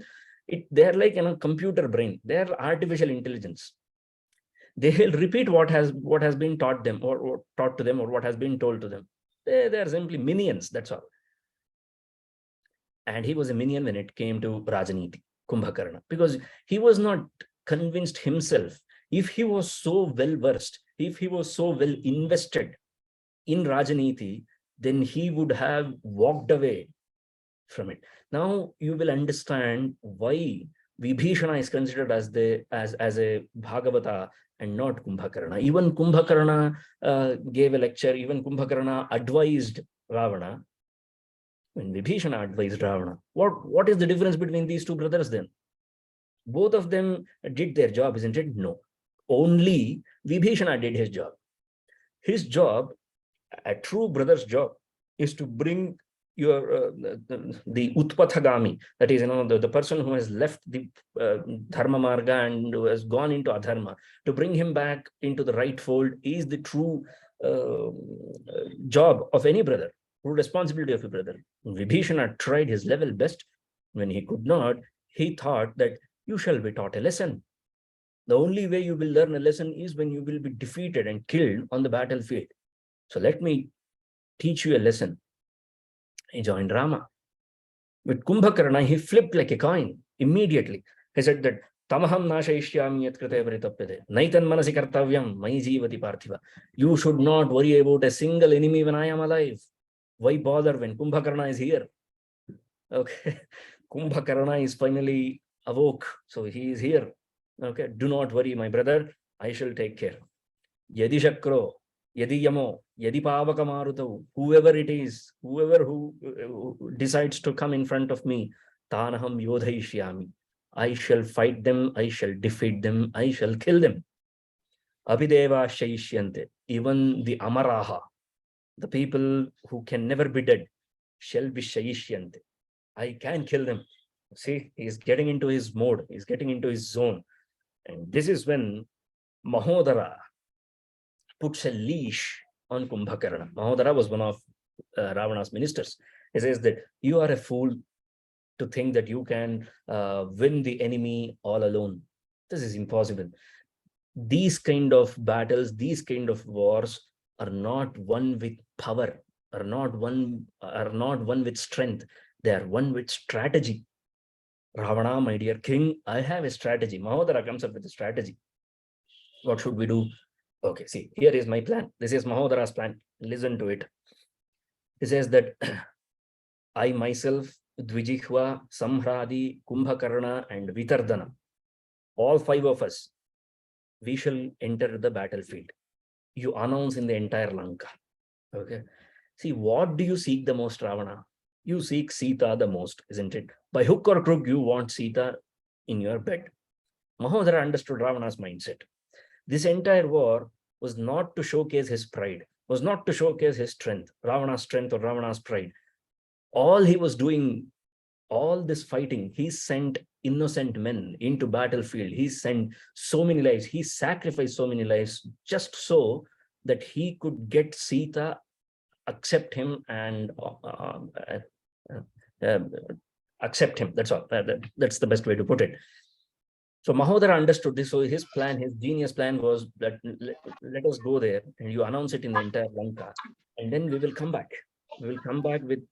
they're like computer brain. They're artificial intelligence. They will repeat what has been taught them or taught to them or what has been told to them. They're simply minions, that's all. And he was a minion when it came to Rajaniti, Kumbhakarna, because he was not convinced himself. If he was so well versed, if he was so well invested in Rajaniti, then he would have walked away from it. Now you will understand why Vibhishana is considered as a Bhagavata and not Kumbhakarna. Even Kumbhakarna gave a lecture. Even Kumbhakarna advised Ravana. When Vibhishana advised Ravana, what is the difference between these two brothers then? Both of them did their job, isn't it? No. Only Vibhishana did his job. His job, a true brother's job, is to bring your the Utpathagami, that is, the person who has left the Dharma Marga and who has gone into Adharma, to bring him back into the right fold is the true job of any brother, true responsibility of a brother. Vibhishana tried his level best. When he could not, he thought that you shall be taught a lesson. The only way you will learn a lesson is when you will be defeated and killed on the battlefield. So let me teach you a lesson. He joined Rāma. With Kumbhakarna, he flipped like a coin immediately. He said that Tamaham nashayishyami yat krite paritapyate naitan manasi kartavyam mai jivati parthiva. You should not worry about a single enemy when I am alive. Why bother when Kumbhakarna is here? Okay. Kumbhakarna is finally awoke, so he is here. Okay, do not worry, my brother, I shall take care. Yadi Shakro, Yadi Yamo, Yadi Pavakamaruto, whoever it is, whoever who decides to come in front of me, Tanaham Yodhaishyami. I shall fight them, I shall defeat them, I shall kill them. Abhideva Shaishyante, even the Amaraha, the people who can never be dead, shall be Shaishyante. I can kill them. See, he's getting into his mode, he's getting into his zone. And this is when Mahodara puts a leash on Kumbhakarna. Mahodara was one of Ravana's ministers. He says that you are a fool to think that you can win the enemy all alone. This is impossible. These kind of battles, these kind of wars are not won with power, are not won with strength. They are won with strategy. Ravana, my dear king, I have a strategy. Mahodara comes up with a strategy. What should we do? Okay, see, here is my plan. This is Mahodara's plan. Listen to it. He says that I myself, Dvijihva, Samhradi, Kumbhakarna, and Vitardana, all five of us, we shall enter the battlefield. You announce in the entire Lanka. Okay. See, what do you seek the most, Ravana? You seek Sita the most, isn't it? By hook or crook, you want Sita in your bed. Mahodara understood Ravana's mindset. This entire war was not to showcase his pride, was not to showcase his strength, Ravana's strength or Ravana's pride. All he was doing, all this fighting, he sent innocent men into battlefield. He sent so many lives. He sacrificed so many lives just so that he could get Sita, accept him, and accept him. That's all. That's the best way to put it. So Mahodara understood this. So his plan, his genius plan was that let us go there and you announce it in the entire Lanka, and then we will come back. We will come back with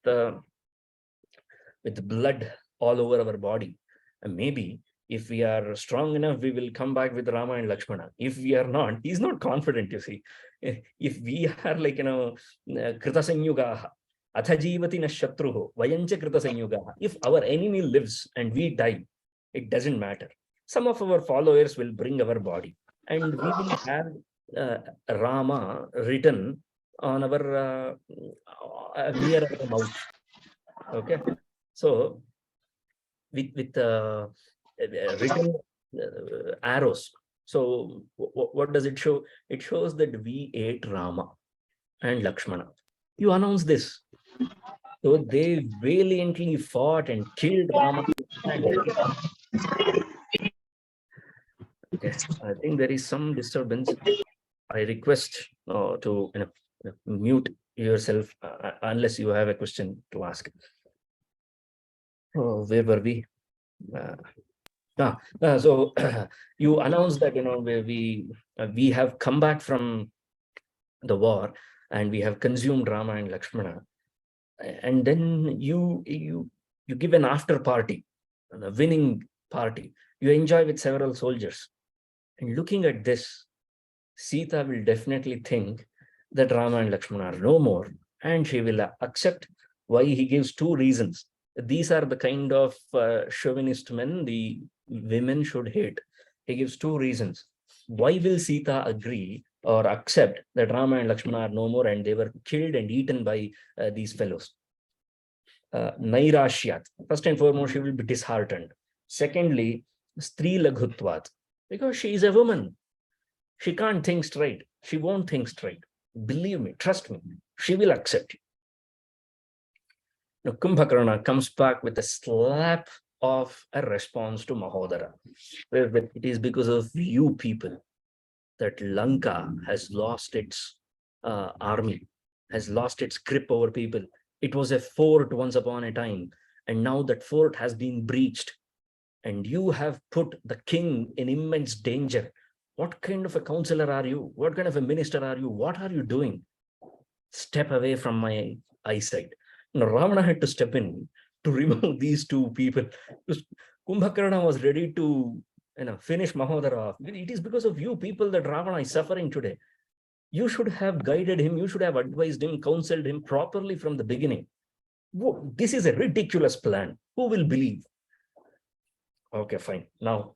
blood all over our body. And maybe if we are strong enough, we will come back with Rama and Lakshmana. If we are not, he's not confident, you see. If we are like, Krita Sanyugaha, Atha Jivati na Shatruho, Vayancha Krita Sanyugaha. If our enemy lives and we die, it doesn't matter. Some of our followers will bring our body, and we will have Rama written on our near our mouth. Okay, so with written arrows. So what does it show? It shows that we ate Rama and Lakshmana. You announce this. So they valiantly fought and killed Rama. Okay, I think there is some disturbance. I request to mute yourself unless you have a question to ask. Oh, where were we? So you announced that we have come back from the war and we have consumed Rama and Lakshmana, and then you give an after party, a winning party. You enjoy with several soldiers. And looking at this, Sita will definitely think that Rama and Lakshmana are no more, and she will accept. Why? He gives two reasons. These are the kind of chauvinist men the women should hate. He gives two reasons. Why will Sita agree or accept that Rama and Lakshmana are no more and they were killed and eaten by these fellows? Nairashyat. First and foremost, she will be disheartened. Secondly, Stri Laghutvat. Because she is a woman. She can't think straight. She won't think straight. Believe me, trust me, she will accept you. Now, Kumbhakarna comes back with a slap of a response to Mahodara. It is because of you people that Lanka has lost its army, has lost its grip over people. It was a fort once upon a time, and now that fort has been breached, and you have put the king in immense danger. What kind of a counselor are you? What kind of a minister are you? What are you doing? Step away from my eyesight. Ravana had to step in to remove these two people. Kumbhakarna was ready to finish Mahodara off. It is because of you people that Ravana is suffering today. You should have guided him. You should have advised him, counseled him properly from the beginning. Whoa, this is a ridiculous plan. Who will believe? Okay, fine. Now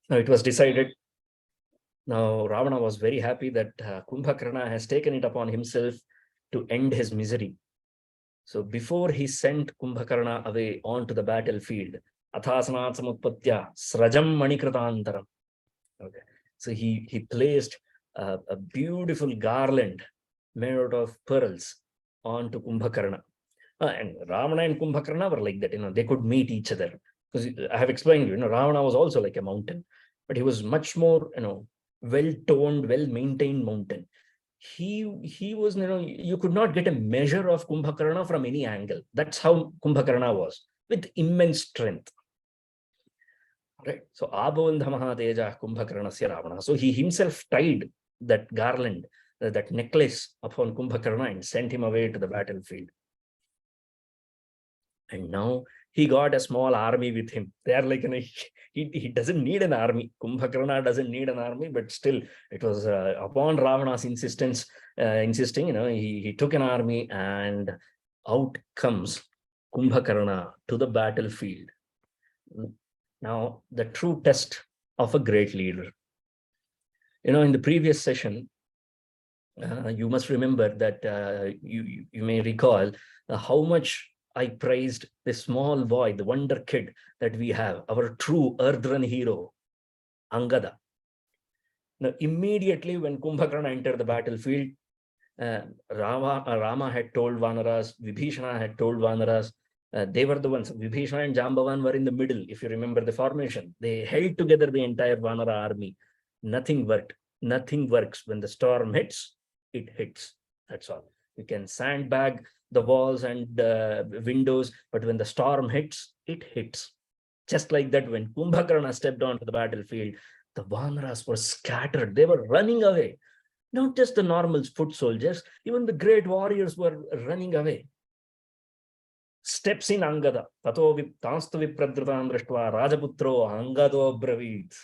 it was decided. Now Ravana was very happy that Kumbhakarna has taken it upon himself to end his misery. So before he sent Kumbhakarna away onto the battlefield, Athasanat Samutpatya Srajam Manikritantaram. Okay. So he placed a beautiful garland made out of pearls onto Kumbhakarna. And Ravana and Kumbhakarna were like that, they could meet each other. Because I have explained to you, Ravana was also like a mountain, but he was much more, well-toned, well-maintained mountain. He was, you could not get a measure of Kumbhakarna from any angle. That's how Kumbhakarna was, with immense strength. Right. So Abhavandha Mahateja Kumbhakarnasya Ravana. So he himself tied that garland, that necklace upon Kumbhakarna and sent him away to the battlefield. And now he got a small army with him. They are like, he doesn't need an army. Kumbhakarna doesn't need an army, but still it was upon Ravana's insisting, he took an army, and out comes Kumbhakarna to the battlefield. Now, the true test of a great leader. In the previous session, You must remember that you may recall how much I praised the small boy, the wonder kid that we have, our true earthen hero, Angada. Now, immediately when Kumbhakarna entered the battlefield, Rama had told Vanaras, Vibhishana had told Vanaras, they were the ones. Vibhishana and Jambavan were in the middle, if you remember the formation. They held together the entire Vanara army. Nothing worked. Nothing works. When the storm hits, it hits. That's all. You can sandbag the walls and windows, but when the storm hits, it hits. Just like that, when Kumbhakarna stepped onto the battlefield, the Vanaras were scattered. They were running away. Not just the normal foot soldiers, even the great warriors were running away. Steps in Angada. Tato tanstu vipradrutam drishtva Rajaputro Angado Bravit.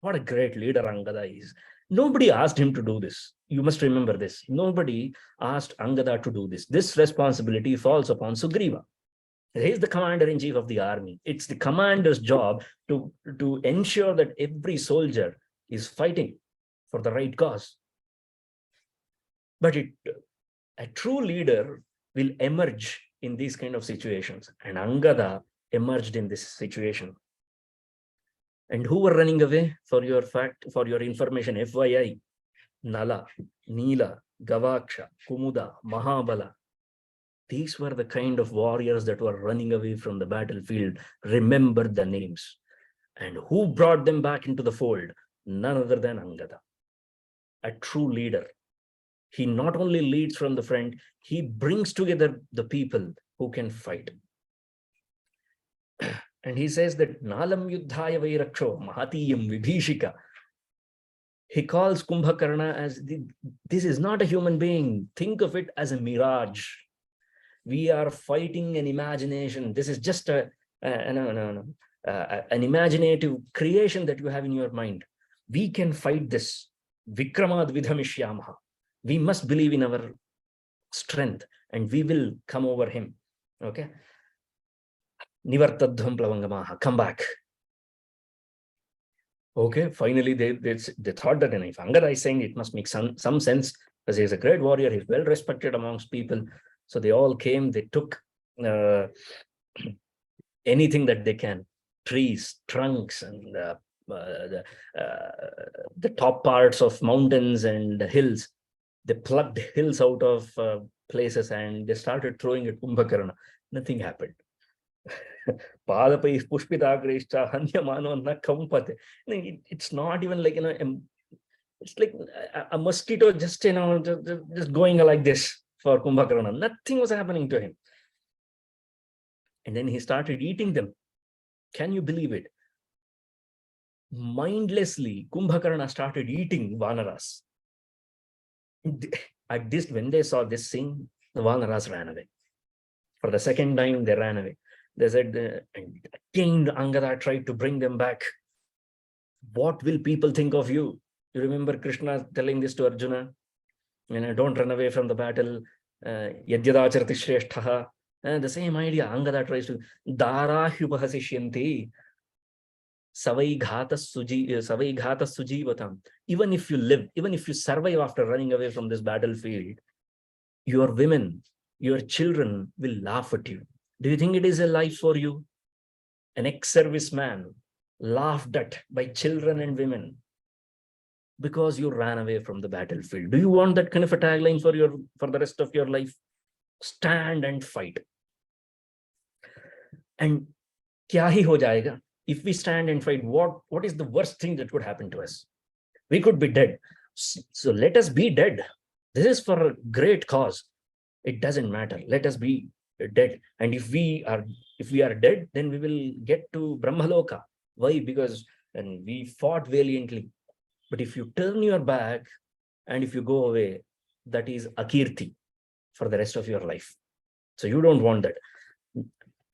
What a great leader Angada is. Nobody asked him to do this. You must remember this. Nobody asked Angada to do this. This responsibility falls upon Sugrīva. He is the commander-in-chief of the army. It's the commander's job to ensure that every soldier is fighting for the right cause. But a true leader will emerge in these kind of situations. And Angada emerged in this situation. And who were running away? For your fact, for your information, FYI, Nala, Neela, Gavaksha, Kumuda, Mahabala. These were the kind of warriors that were running away from the battlefield. Remember the names. And who brought them back into the fold? None other than Angada, a true leader. He not only leads from the front, he brings together the people who can fight. And he says that Nalam Yuddhaya Vairaksho Mahatiyam Vibhishika. He calls Kumbhakarna as, this is not a human being. Think of it as a mirage. We are fighting an imagination. This is just an imaginative creation that you have in your mind. We can fight this. Vikramad Vidhamishyamaha. We must believe in our strength and we will come over him. Okay. Nivartadhvam plavangamaha. Come back. Okay. Finally, they thought that if Angada is saying, it must make some sense, because he is a great warrior. He's well respected amongst people. So they all came. They took anything that they can, trees, trunks, and the top parts of mountains and hills. They plucked hills out of places and they started throwing at Kumbhakarna. Nothing happened. It's not even like, it's like a mosquito just, just going like this for Kumbhakarna. Nothing was happening to him. And then he started eating them. Can you believe it? Mindlessly, Kumbhakarna started eating Vanaras. At this, when they saw this scene, the Vanaras ran away. For the second time, they ran away. They said, and again, Angada tried to bring them back. What will people think of you? You remember Krishna telling this to Arjuna? Don't run away from the battle. Yadyadacharati shresthaha. The same idea. Angada tries to Dara hyupahasishyanti. Savai ghata sujivatam. Even if you live, even if you survive after running away from this battlefield, your women, your children will laugh at you. Do you think it is a life for you? An ex-serviceman laughed at by children and women because you ran away from the battlefield. Do you want that kind of a tagline for the rest of your life? Stand and fight. And kya hi ho jayega? If we stand and fight, what is the worst thing that could happen to us? We could be dead. So let us be dead. This is for a great cause. It doesn't matter. Let us be dead. And if we are dead, then we will get to Brahmaloka. Why? Because we fought valiantly. But if you turn your back and if you go away, that is akirti for the rest of your life. So you don't want that.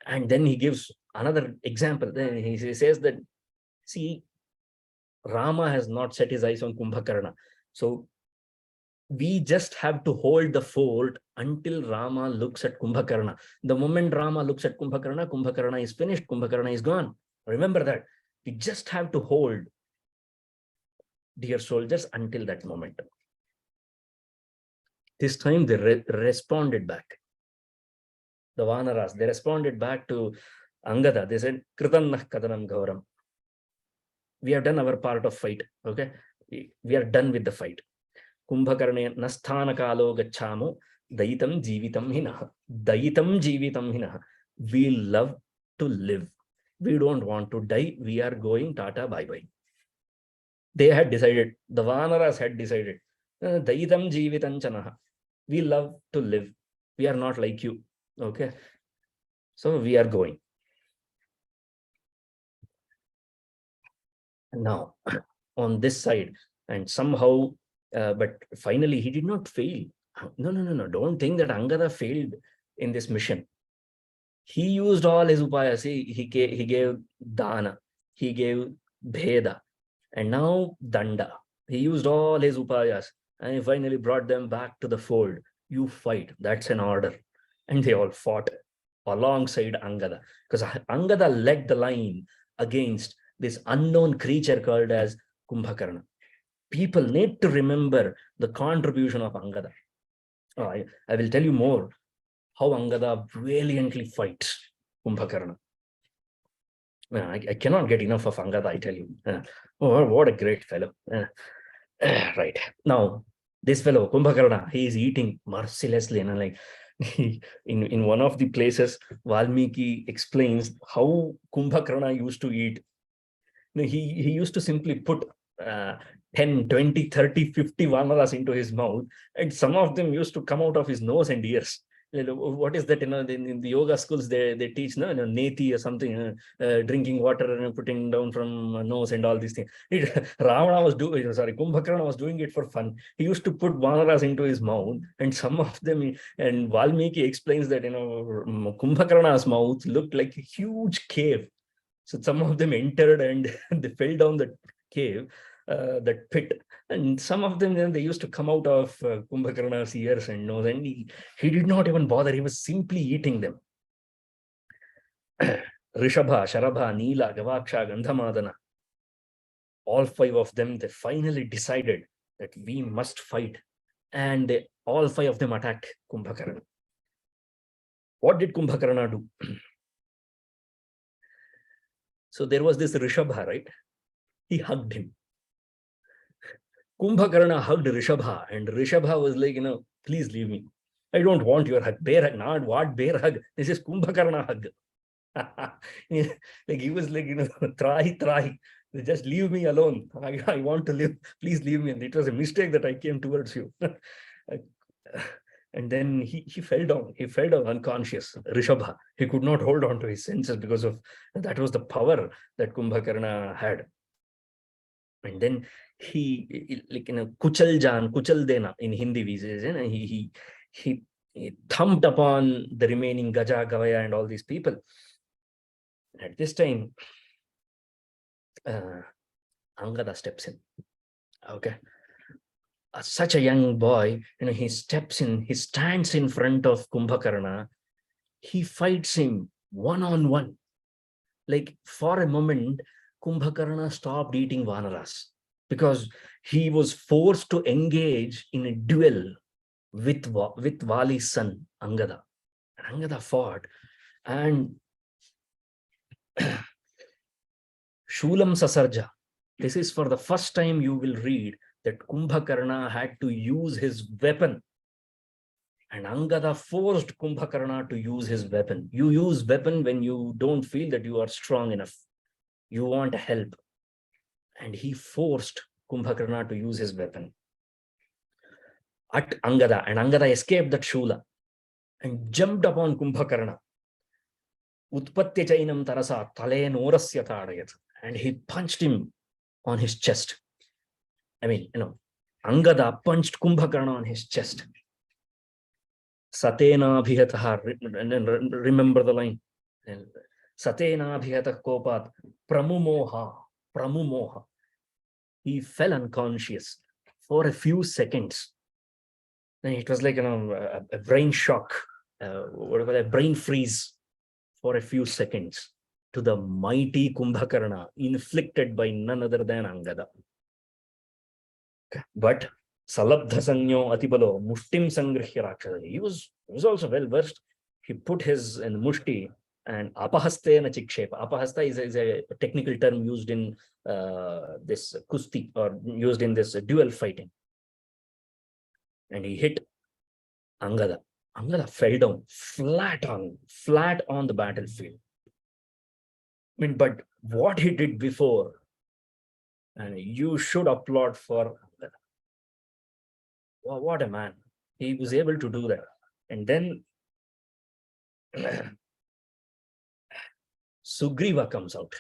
And then he gives another example. Then he says that, see, Rama has not set his eyes on Kumbhakarna. So we just have to hold the fort until Rama looks at Kumbhakarna. The moment Rama looks at Kumbhakarna, Kumbhakarna is finished, Kumbhakarna is gone. Remember that. We just have to hold, dear soldiers, until that moment. This time they responded back. The Vanaras, they responded back to Angada. They said, Kritannah Kadanam Gauram. We have done our part of fight. Okay. We are done with the fight. Kumbhakarne Nasthana Kalo Gachamo, Daitam Jivitam Hinaha. Daitam Jivitam Hinaha. We love to live. We don't want to die. We are going Tata bye bye. They had decided, the Vanaras had decided, Daitam Jivitam Chanaha. We love to live. We are not like you. Okay. So we are going. Now, on this side, and somehow, but finally he did not fail. No. Don't think that Angada failed in this mission. He used all his upayas. He gave dana, he gave bheda, and now danda. He used all his upayas, and he finally brought them back to the fold. You fight. That's an order. And they all fought alongside Angada, because Angada led the line against this unknown creature called as Kumbhakarna. People need to remember the contribution of Angada. I will tell you more how Angada valiantly fights Kumbhakarna. I cannot get enough of Angada, I tell you. Oh, what a great fellow. Right. Now, this fellow, Kumbhakarna, he is eating mercilessly. And like in one of the places, Valmiki explains how Kumbhakarna used to eat. He used to simply put 10, 20, 30, 50 vanaras into his mouth, and some of them used to come out of his nose and ears. What is that? In the yoga schools, they teach neti or something, drinking water and putting down from nose and all these things. Ravana was doing, sorry, Kumbhakarna was doing it for fun. He used to put vanaras into his mouth, and some of them, and Valmiki explains that Kumbhakarna's mouth looked like a huge cave. So some of them entered and they fell down the cave, that pit, and some of them they used to come out of Kumbhakarna's ears and nose, and he did not even bother. He was simply eating them. Rishabha, Sharabha, Neela, Gavaksha, Gandhamadana, all 5 of them, they finally decided that we must fight, and all 5 of them attacked Kumbhakarna. What did Kumbhakarna do? So there was this Rishabha, right? He hugged him. Kumbhakarna hugged Rishabha, and Rishabha was like, please leave me. I don't want your hug. Bear hug, not what bear hug. This is Kumbhakarna hug. Like he was like, try. Just leave me alone. I want to live. Please leave me. And it was a mistake that I came towards you. And then he fell down. He fell down unconscious. Rishabha. He could not hold on to his senses because of that was the power that Kumbhakarna had. And then he, like kuchal dena in Hindi we say, he thumped upon the remaining Gaja, Gavaya, and all these people. At this time, Angada steps in. Okay. Such a young boy, he steps in, he stands in front of Kumbhakarna. He fights him one-on-one. Like for a moment, Kumbhakarna stopped eating vanaras because he was forced to engage in a duel with Vāli's son, Angada. And Angada fought, and Shulam Sasarja. This is for the first time you will read that Kumbhakarna had to use his weapon. And Angada forced Kumbhakarna to use his weapon. You use weapon when you don't feel that you are strong enough. You want help. And he forced Kumbhakarna to use his weapon at Angada. And Angada escaped that Shula and jumped upon Kumbhakarna. Utpatya chainam tarasa tale norasya tadayat. And he punched him on his chest. I mean, Angada punched Kumbhakarna on his chest. Satena bhiyataha, remember the line. Satena bhiyata kopat pramumoha. He fell unconscious for a few seconds. And it was like a brain shock, a brain freeze for a few seconds to the mighty Kumbhakarna inflicted by none other than Angada. But Salabdhasanyo atibalo mushtim sangrihya rakshasa. He was also well versed. He put his in mushti and apahastena chikshepa. Apahasta is a technical term used in this kusti, or used in this duel fighting. And he hit Angada. Angada fell down flat on the battlefield. I mean, but what he did before, and you should applaud for Angada. Wow, what a man. He was able to do that. And then Sugrīva comes out.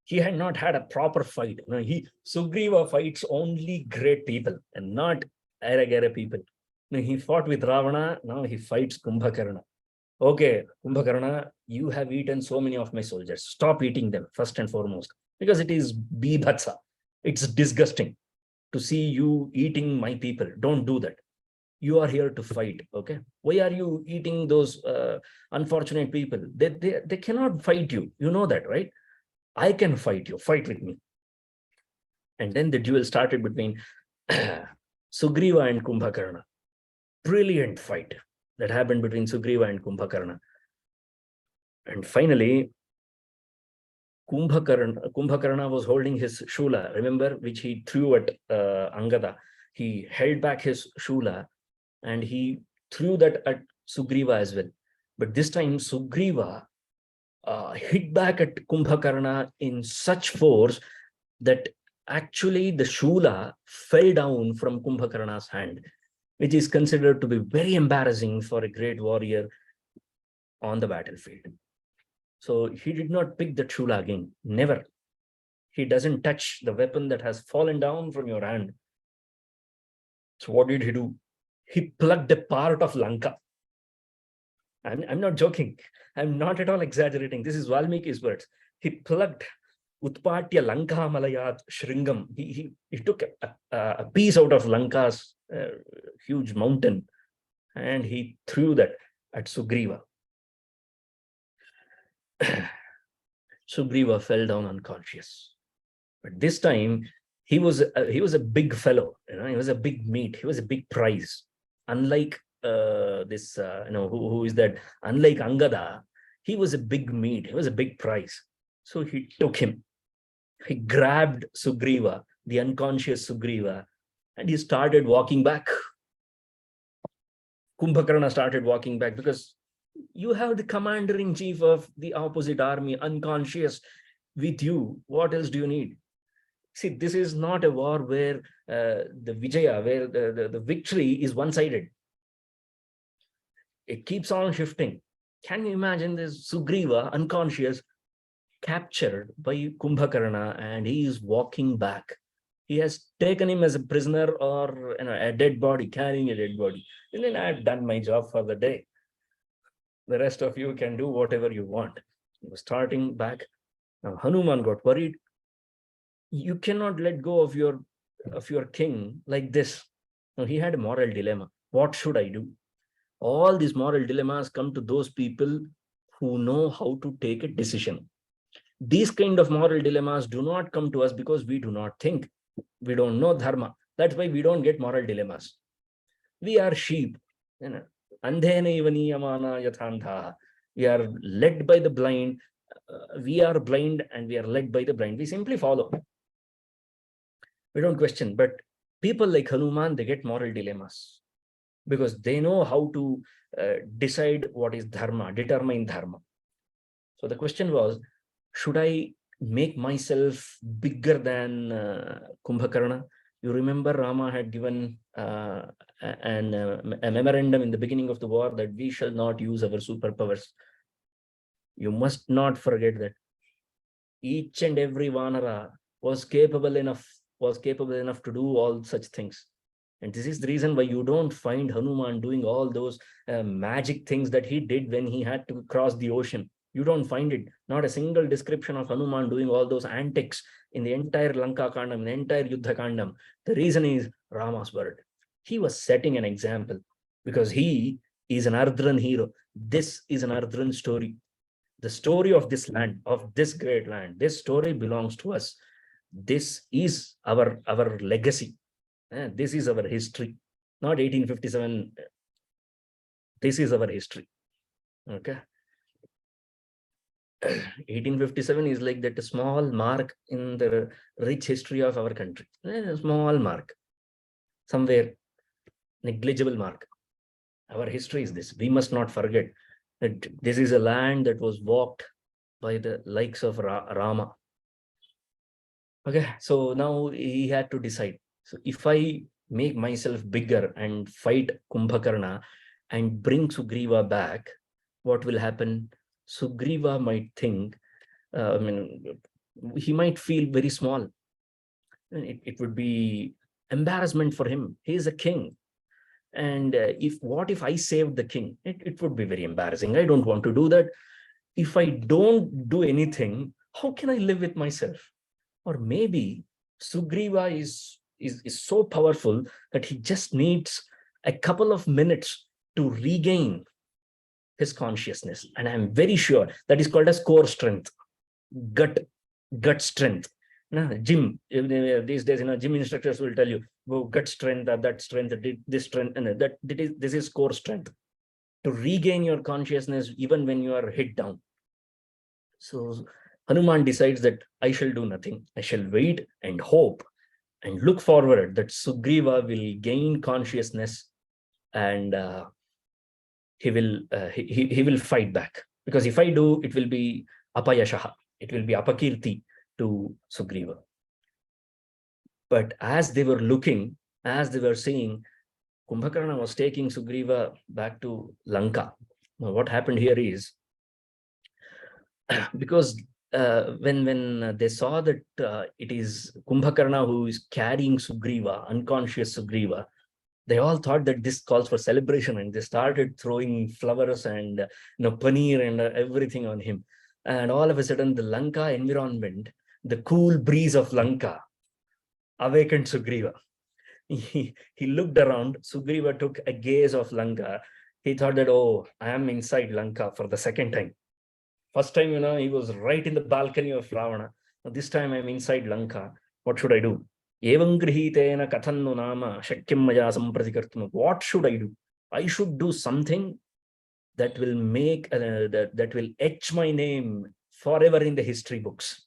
He had not had a proper fight. Sugrīva fights only great people and not arrogant people. He fought with Ravana, now he fights Kumbhakarna. Okay, Kumbhakarna, you have eaten so many of my soldiers. Stop eating them, first and foremost, because it is bibhatsa. It's disgusting to see you eating my people. Don't do that. You are here to fight, okay? Why are you eating those unfortunate people? They cannot fight you. You know that, right? I can fight you. Fight with me. And then the duel started between Sugrīva and Kumbhakarna. Brilliant fight that happened between Sugrīva and Kumbhakarna. And finally, Kumbhakarna was holding his shula, remember, which he threw at Angada. He held back his shula and he threw that at Sugrīva as well. But this time, Sugrīva hit back at Kumbhakarna in such force that actually the shula fell down from Kumbhakarna's hand, which is considered to be very embarrassing for a great warrior on the battlefield. So he did not pick the shula again, never. He doesn't touch the weapon that has fallen down from your hand. So what did he do? He plucked a part of Lanka. I'm not joking. I'm not at all exaggerating. This is Valmiki's words. He plucked Utpatya Lanka Malayat Shringam. He took a piece out of Lanka's huge mountain and he threw that at Sugrīva. Sugrīva fell down unconscious. But this time he was a big fellow. He was a big meat. He was a big prize. Unlike who is that? Unlike Angada, he was a big meat. He was a big prize. So he took him. He grabbed Sugrīva, the unconscious Sugrīva, and he started walking back. Kumbhakarna started walking back because you have the commander-in-chief of the opposite army unconscious with you. What else do you need? See, this is not a war where the Vijaya, where the victory is one-sided. It keeps on shifting. Can you imagine this Sugrīva, unconscious, captured by Kumbhakarna, and he is walking back. He has taken him as a prisoner or a dead body, carrying a dead body. And then I've done my job for the day. The rest of you can do whatever you want. He was starting back. Now Hanūmān got worried. You cannot let go of your king like this. Now he had a moral dilemma. What should I do? All these moral dilemmas come to those people who know how to take a decision. These kind of moral dilemmas do not come to us because we do not think. We don't know dharma. That's why we don't get moral dilemmas. We are sheep. We are led by the blind. We are blind and we are led by the blind. We simply follow. We don't question. But people like Hanūmān, they get moral dilemmas because they know how to decide what is dharma, determine dharma. So the question was, should I make myself bigger than Kumbhakarna? You remember Rama had given a memorandum in the beginning of the war that we shall not use our superpowers. You must not forget that. Each and every Vanara was capable enough to do all such things. And this is the reason why you don't find Hanūmān doing all those magic things that he did when he had to cross the ocean. You don't find it. Not a single description of Hanūmān doing all those antics in the entire Lanka Kandam, the entire Yuddha Kandam. The reason is Rama's word. He was setting an example because he is an Ardran hero. This is an Ardran story. The story of this land, of this great land, this story belongs to us. This is our legacy. This is our history, not 1857. This is our history. Okay. 1857 is like that small mark in the rich history of our country. A small mark, somewhere negligible mark. Our history is this. We must not forget that this is a land that was walked by the likes of Rāma. Okay, so now he had to decide. So if I make myself bigger and fight Kumbhakarna and bring Sugrīva back, what will happen? Sugrīva might think, he might feel very small. It would be embarrassment for him. He is a king. And what if I saved the king? It would be very embarrassing. I don't want to do that. If I don't do anything, how can I live with myself? Or maybe Sugrīva is so powerful that he just needs a couple of minutes to regain his consciousness. And I'm very sure that is called as core strength, gut strength. Gym, these days, gym instructors will tell you, oh, gut strength, that strength, this strength, and this is core strength, to regain your consciousness even when you are hit down. So Hanūmān decides that I shall do nothing. I shall wait and hope and look forward that Sugrīva will gain consciousness, and he will fight back. Because if I do, it will be apayashaha. It will be apakirti to Sugrīva. But as they were looking, as they were seeing, Kumbhakarna was taking Sugrīva back to Lanka. Now, what happened here is, because when they saw that it is Kumbhakarna who is carrying Sugrīva, unconscious Sugrīva, they all thought that this calls for celebration, and they started throwing flowers and paneer and everything on him. And all of a sudden, the Lanka environment, the cool breeze of Lanka, awakened Sugrīva. He looked around. Sugrīva took a gaze of Lanka. He thought that, oh, I am inside Lanka for the second time. First time, he was right in the balcony of Ravana. Now, this time I'm inside Lanka. What should I do? Evangrihitena kathannu nama shakyam maya sampratikartum. What should I do? I should do something that will make that will etch my name forever in the history books.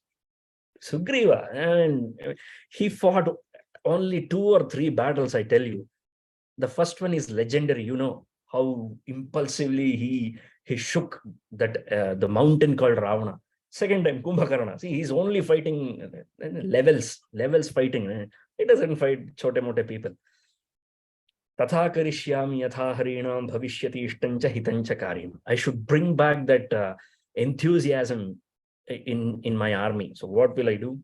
Sugrīva, and he fought only 2 or 3 battles, I tell you. The first one is legendary. How impulsively he shook that the mountain called Ravana. Second time, Kumbhakarna. See, he's only fighting levels fighting. He doesn't fight chote-mote people. Tatha karishyami yatha harinam bhavishyati ishtancha hitancha karyam. I should bring back that enthusiasm in my army. So what will I do?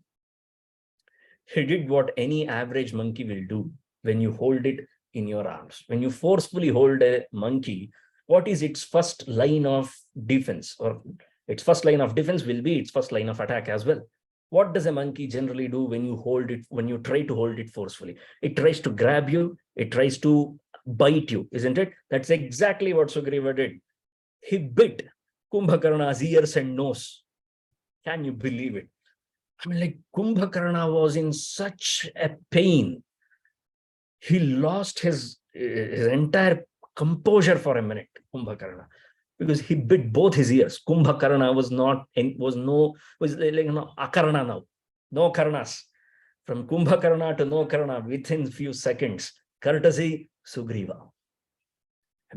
He did what any average monkey will do when you hold it in your arms. When you forcefully hold a monkey, what is its first line of defense? Or its first line of defense will be its first line of attack as well. What does a monkey generally do when you hold it, when you try to hold it forcefully? It tries to grab you, it tries to bite you, isn't it? That's exactly what Sugrīva did. He bit Kumbhakarna's ears and nose. Can you believe it? Like Kumbhakarna was in such a pain. He lost his entire composure for a minute, Kumbhakarna, because he bit both his ears. Kumbhakarna was like akarana now, no karnas. From Kumbhakarna to no karna within few seconds, courtesy Sugrīva.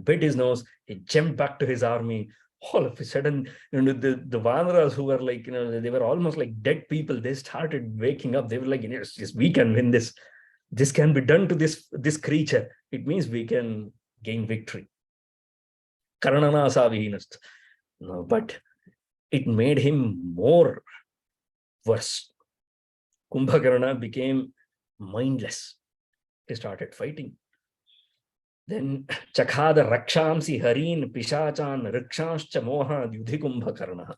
Bit his nose, he jumped back to his army. All of a sudden, the Vanaras who were like, they were almost like dead people. They started waking up. They were like, yes, we can win this. This can be done to this creature. It means we can gain victory. Karanana asavihinast. No, but it made him more worse. Kumbhakarna became mindless. He started fighting. Then Chakhada Rakshamsi Harin Pishachan Rikshanscha Moha Yudhi Kumbhakarna.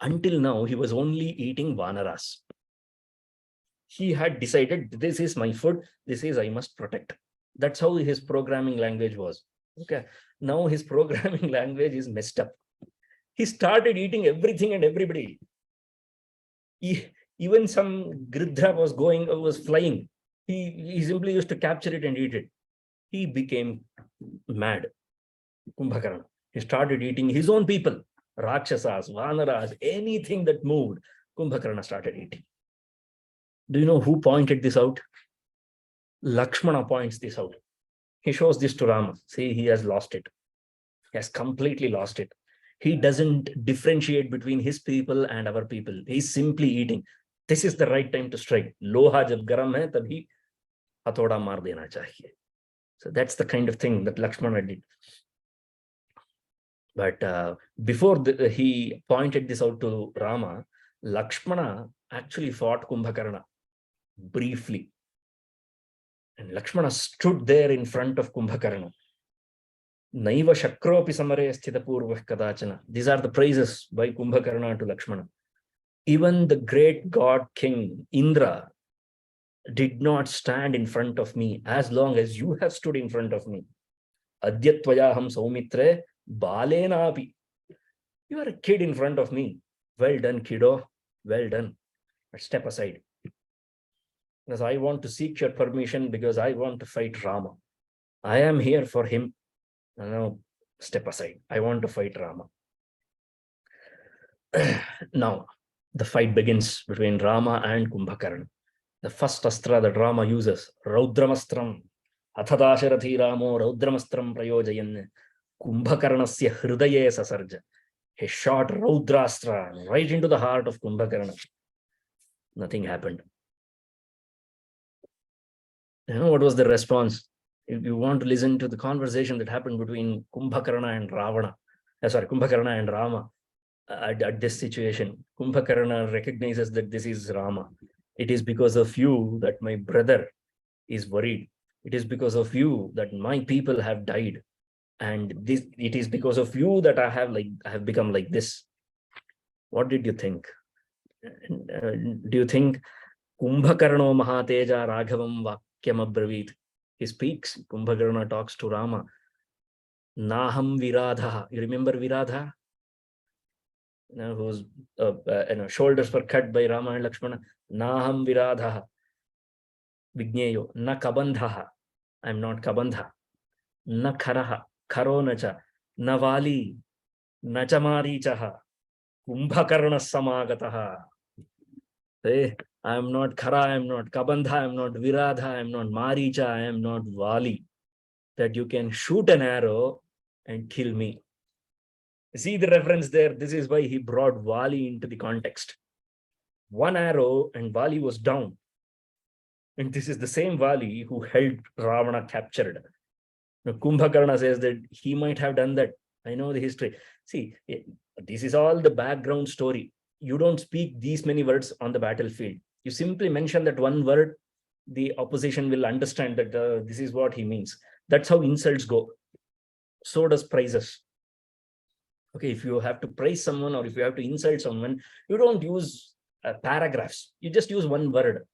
Until now, he was only eating Vanaras. He had decided, this is my food, this is I must protect. That's how his programming language was. Okay. Now his programming language is messed up. He started eating everything and everybody. Even some Gridha was flying. He simply used to capture it and eat it. He became mad. Kumbhakarna. He started eating his own people, Rakshasas, Vanaras, anything that moved. Kumbhakarna started eating. Do you know who pointed this out? Lakshmana points this out. He shows this to Rama. See, he has lost it. He has completely lost it. He doesn't differentiate between his people and our people. He's simply eating. This is the right time to strike. Loha jab garam hai, tabhi hathoda maar dena chahiye. So that's the kind of thing that Lakshmana did. But before he pointed this out to Rama, Lakshmana actually fought Kumbhakarna briefly. And Lakshmana stood there in front of Kumbhakarna. Naiva shakropi samare sthita purvah kadachana. These are the praises by Kumbhakarna to Lakshmana. Even the great god king Indra did not stand in front of me as long as you have stood in front of me. Adyatvayaham Saumitre Balenapi. You are a kid in front of me. Well done, kiddo. Well done. But step aside. Because I want to seek your permission because I want to fight Rama. I am here for him. Now, step aside. I want to fight Rama. Now, the fight begins between Rama and Kumbhakarna. The first astra that Rama uses, Raudramastram. Atha Daśarathi Ramo Raudramastram prayojayan Kumbhakarnasya hridaye sasarja. He shot Raudrastra right into the heart of Kumbhakarna. Nothing happened. You know what was the response? If you want to listen to the conversation that happened between Kumbhakarna and Kumbhakarna and Rama at this situation, Kumbhakarna recognizes that this is Rama. It is because of you that my brother is worried. It is because of you that my people have died. And it is because of you that I have become like this. What did you think? Do you think Kumbhakarno Mahateja Raghavam Vakyam Abravit? He speaks, Kumbhakarna talks to Rama. Naham Viradha. You remember Viradha? Whose shoulders were cut by Rama and Lakshmana. Naham Viradha. Vigneyo. Na Kabandha. I am not Kabandha. Na Kharaha. Kharo nacha. Na Vālī. Nacha Marichaha. Kumbhakarna Samagataha. Hey, I am not Khara, I am not Kabandha, I am not Viradha, I am not Maricha, I am not Vālī. That you can shoot an arrow and kill me. See the reference there? This is why he brought Vālī into the context. One arrow and Vālī was down. And this is the same Vālī who held Ravana captured. Now, Kumbhakarna says that he might have done that. I know the history. See, this is all the background story. You don't speak these many words on the battlefield. You simply mention that one word, the opposition will understand that this is what he means. That's how insults go. So does praises. Okay, if you have to praise someone or if you have to insult someone, you don't use paragraphs. You just use one word.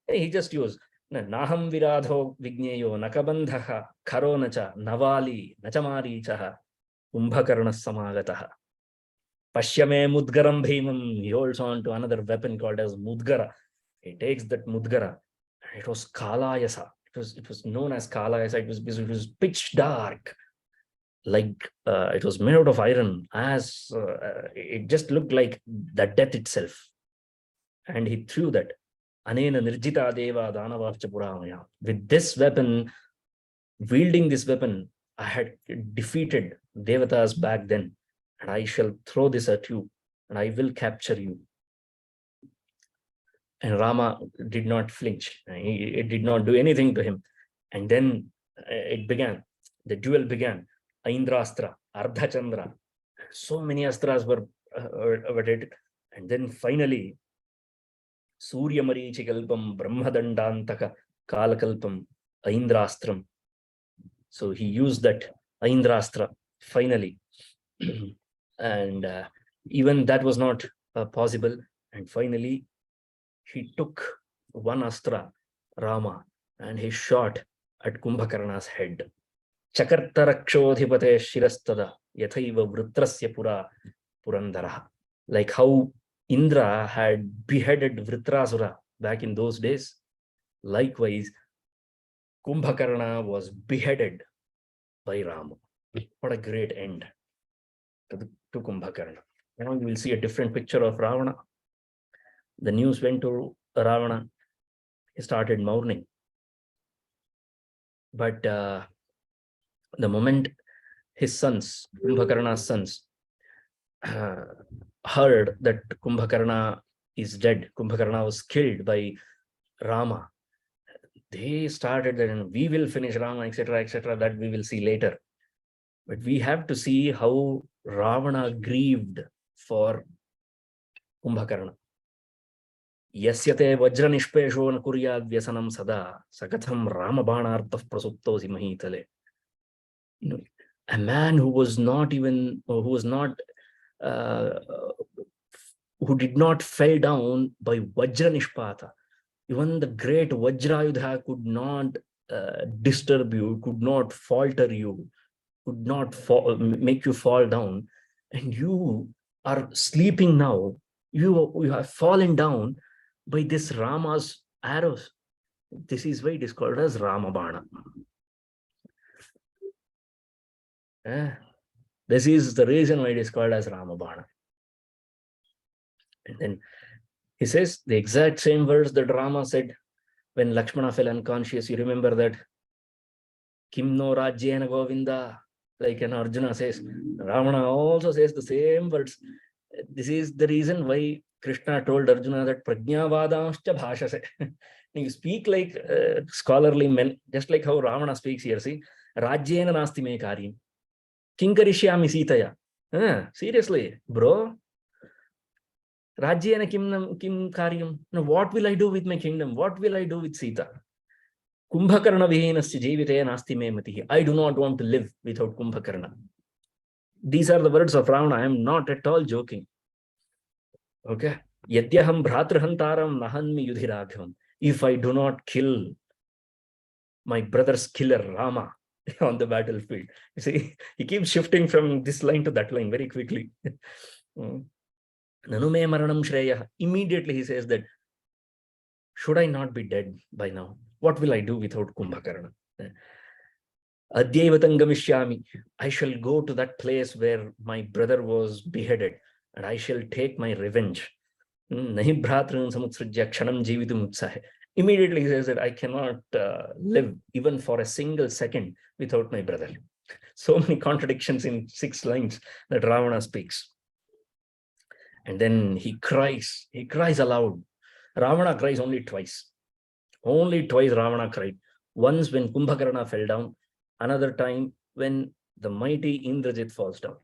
He just used Naham Viradho Vigneyo Nakabandhaha Kharo Nacha Navali Nachamarichaha Kumbhakarna Samagataha. Pashyame Mudgaram Bhimam. He holds on to another weapon called as Mudgara. He takes that Mudgara. It was Kalayasa. It was known as Kalayasa. It was pitch dark. Like it was made out of iron. It just looked like the death itself. And he threw that. Anena Nirjita Deva Danavavcha Puramaya. With this weapon, wielding this weapon, I had defeated Devatas back then. And I shall throw this at you, and I will capture you. And Rama did not flinch. It did not do anything to him. And then it began. The duel began. Aindrastra, Ardhachandra. So many astras were hit. And then finally, Surya Marichikalpam, Brahmadandantaka, Kalakalpam, Aindrastram. So he used that Aindrastra finally. And even that was not possible. And finally, he took one astra, Rama, and he shot at Kumbhakarna's head. Chakartarakshodhipate shirastada yathaiva vrutrasya pura purandara. Like how Indra had beheaded Vritrasura back in those days. Likewise, Kumbhakarna was beheaded by Rāma. What a great end to Kumbhakarna. Now you will see a different picture of Ravana. The news went to Ravana. He started mourning. But the moment his sons, Kumbhakarna's sons, heard that Kumbhakarna is dead, Kumbhakarna was killed by Rāma, they started that we will finish Rāma, etc., that we will see later. But we have to see how Ravana grieved for Kumbhakarna. Yasyate vajra nishpesho na kuryad vyasanam sada sakatham ramabanartah prasuptosi mahitale. A man who was not even, who did not fell down by vajra nishpata. Even the great Vajrayudha could not disturb you, could not falter you, could not make you fall down. And you are sleeping now. You have fallen down by this Rama's arrows. This is why it is called as Ramabana. This is the reason why it is called as Ramabana. And then he says the exact same words that Rama said when Lakshmana fell unconscious. You remember that? Kim no rajyena govinda. Like an Arjuna says, Ravana also says the same words. This is the reason why Krishna told Arjuna that prajnavadanscha bhashase. You speak like scholarly men, just like how Ravana speaks here. See, rajyena nasti me karyam. Kinkarishyami sitaya. Seriously, bro. Rajyena kim karyam. Now, what will I do with my kingdom? What will I do with Sita? Kumbhakarna vihenasya jivitaya nasti me matihi. I do not want to live without Kumbhakarna. These are the words of Ravana. I am not at all joking. Okay. Yadyaham bhratrahantaram nahanmi yudhiraghavam. If I do not kill my brother's killer Rama on the battlefield. You see, he keeps shifting from this line to that line very quickly. Nanume maranam shreya. Immediately he says that, should I not be dead by now? What will I do without Kumbhakarna? Adyaiva tangamishami. I shall go to that place where my brother was beheaded and I shall take my revenge. Nahi bhratran samutsrajya kshanam jivitum utsahe. Immediately he says that I cannot live even for a single second without my brother. So many contradictions in 6 lines that Ravana speaks. And then he cries aloud. Ravana cries only twice. Only twice Ravana cried. Once when Kumbhakarna fell down, another time when the mighty Indrajit falls down.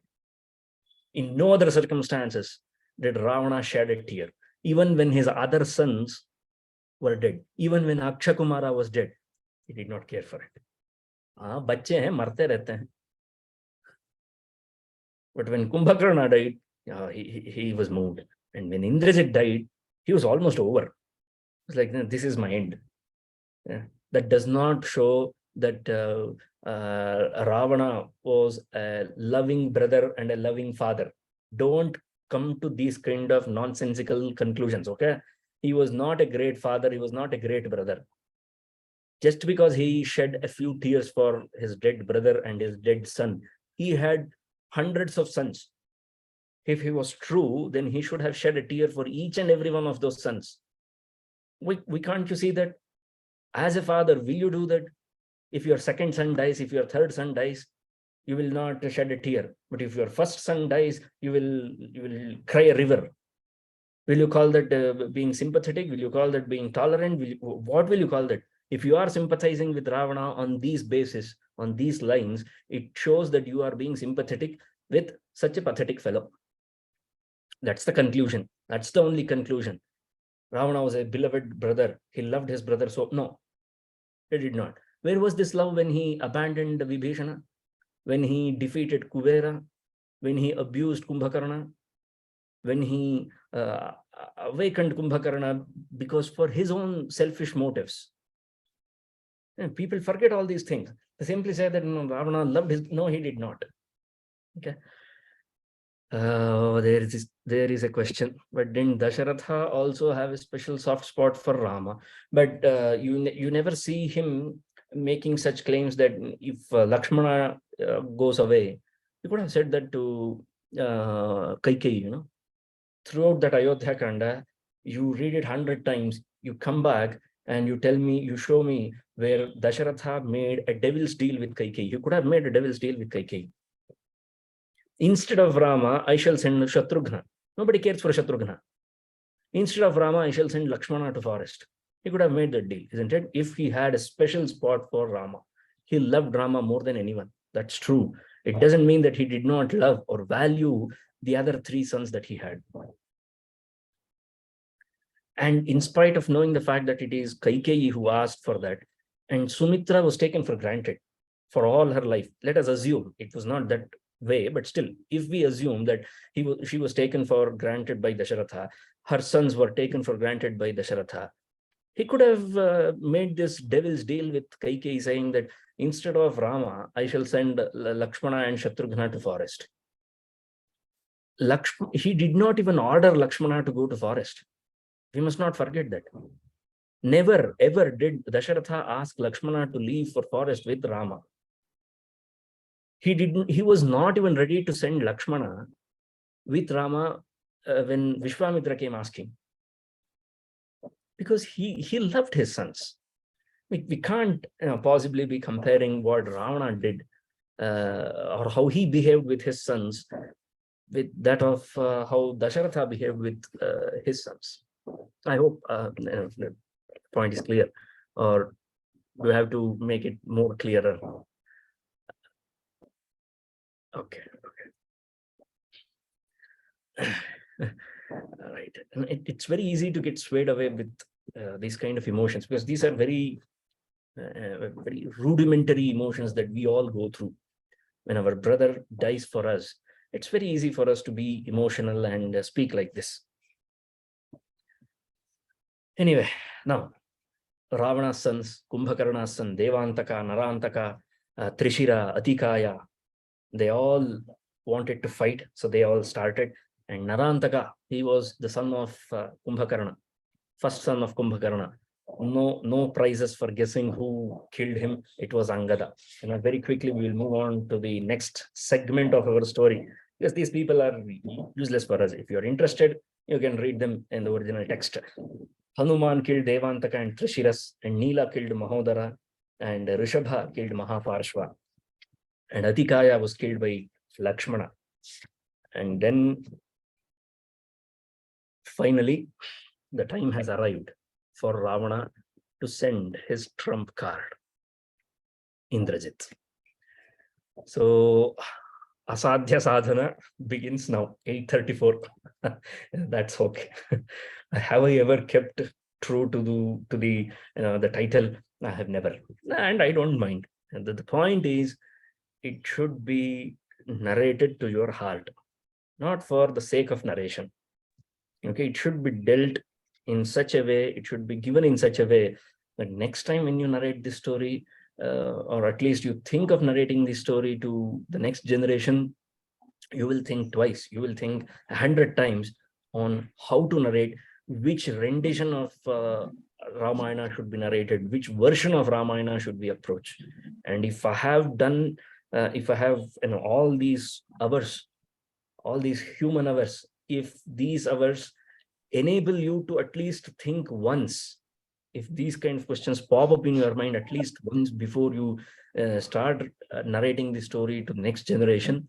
In no other circumstances did Ravana shed a tear. Even when his other sons were dead, even when Akshakumara was dead, he did not care for it. Bacche hain, marte rehte hain. But when Kumbhakarna died, he was moved. And when Indrajit died, he was almost over. It's like, this is my end. That does not show that Ravana was a loving brother and a loving father. Don't come to these kind of nonsensical conclusions, okay? He was not a great father. He was not a great brother. Just because he shed a few tears for his dead brother and his dead son, he had hundreds of sons. If he was true, then he should have shed a tear for each and every one of those sons. We can't you see that? As a father, will you do that? If your second son dies, if your third son dies, you will not shed a tear. But if your first son dies, you will cry a river. Will you call that being sympathetic? Will you call that being tolerant? What will you call that? If you are sympathizing with Ravana on these basis, on these lines, it shows that you are being sympathetic with such a pathetic fellow. That's the conclusion. That's the only conclusion. Ravana was a beloved brother. He loved his brother. So no, he did not. Where was this love when he abandoned Vibhishana? When he defeated Kubera? When he abused Kumbhakarna? When he awakened Kumbhakarna because for his own selfish motives? And people forget all these things. They simply say that Ravana loved his... No, he did not. Okay. There is there is a question, but didn't Daśaratha also have a special soft spot for Rama? But you never see him making such claims that if Lakshmana goes away, you could have said that to Kaikeyi, throughout that Ayodhya Kanda, you read it 100 times, you come back and you tell me, you show me where Daśaratha made a devil's deal with Kaikeyi. You could have made a devil's deal with Kaikeyi. Instead of Rama, I shall send Shatrughna. Nobody cares for Shatrughna. Instead of Rama, I shall send Lakshmana to forest. He could have made that deal, isn't it? If he had a special spot for Rama. He loved Rama more than anyone. That's true. It doesn't mean that he did not love or value the other 3 sons that he had. And in spite of knowing the fact that it is Kaikeyi who asked for that, and Sumitra was taken for granted for all her life. Let us assume it was not that way, but still, if we assume that she was taken for granted by Daśaratha, her sons were taken for granted by Daśaratha, he could have made this devil's deal with Kaikeyi, saying that instead of Rama, I shall send Lakshmana and Shatrughna to forest. He did not even order Lakshmana to go to forest. We must not forget that. Never ever did Daśaratha ask Lakshmana to leave for forest with Rama. He was not even ready to send Lakshmana with Rama when Viśvāmitra came asking, because he loved his sons. We can't possibly be comparing what Ravana did or how he behaved with his sons with that of how Daśaratha behaved with his sons. I hope the point is clear, or do we have to make it more clearer? Okay. All right. It's very easy to get swayed away with these kind of emotions, because these are very rudimentary emotions that we all go through. When our brother dies for us, it's very easy for us to be emotional and speak like this. Anyway, now Ravana's sons, Kumbhakarna's son, Devantaka, Narantaka, Trishira, Atikaya, they all wanted to fight, so they all started. And Narantaka, he was the son of Kumbhakarna, first son of Kumbhakarna. No prizes for guessing who killed him. It was Angada. And very quickly we will move on to the next segment of our story, because these people are useless for us. If you are interested, you can read them in the original text. Hanūmān killed Devantaka and Trishiras, and Nila killed Mahodara, and Rishabha killed Mahaparshva, and Atikaya was killed by Lakshmana. And then finally, the time has arrived for Ravana to send his trump card, Indrajit. So Asādhyasādhana begins now, 8:34. That's okay. Have I ever kept true to the title? I have never, and I don't mind. And the point is, it should be narrated to your heart, not for the sake of narration. Okay, it should be dealt in such a way, it should be given in such a way that next time when you narrate this story, or at least you think of narrating this story to the next generation, you will think twice, you will think 100 times on how to narrate, which rendition of Ramayana should be narrated, which version of Ramayana should be approached. And if I have done, if I have all these hours, all these human hours, if these hours enable you to at least think once, if these kind of questions pop up in your mind at least once before you start narrating the story to the next generation,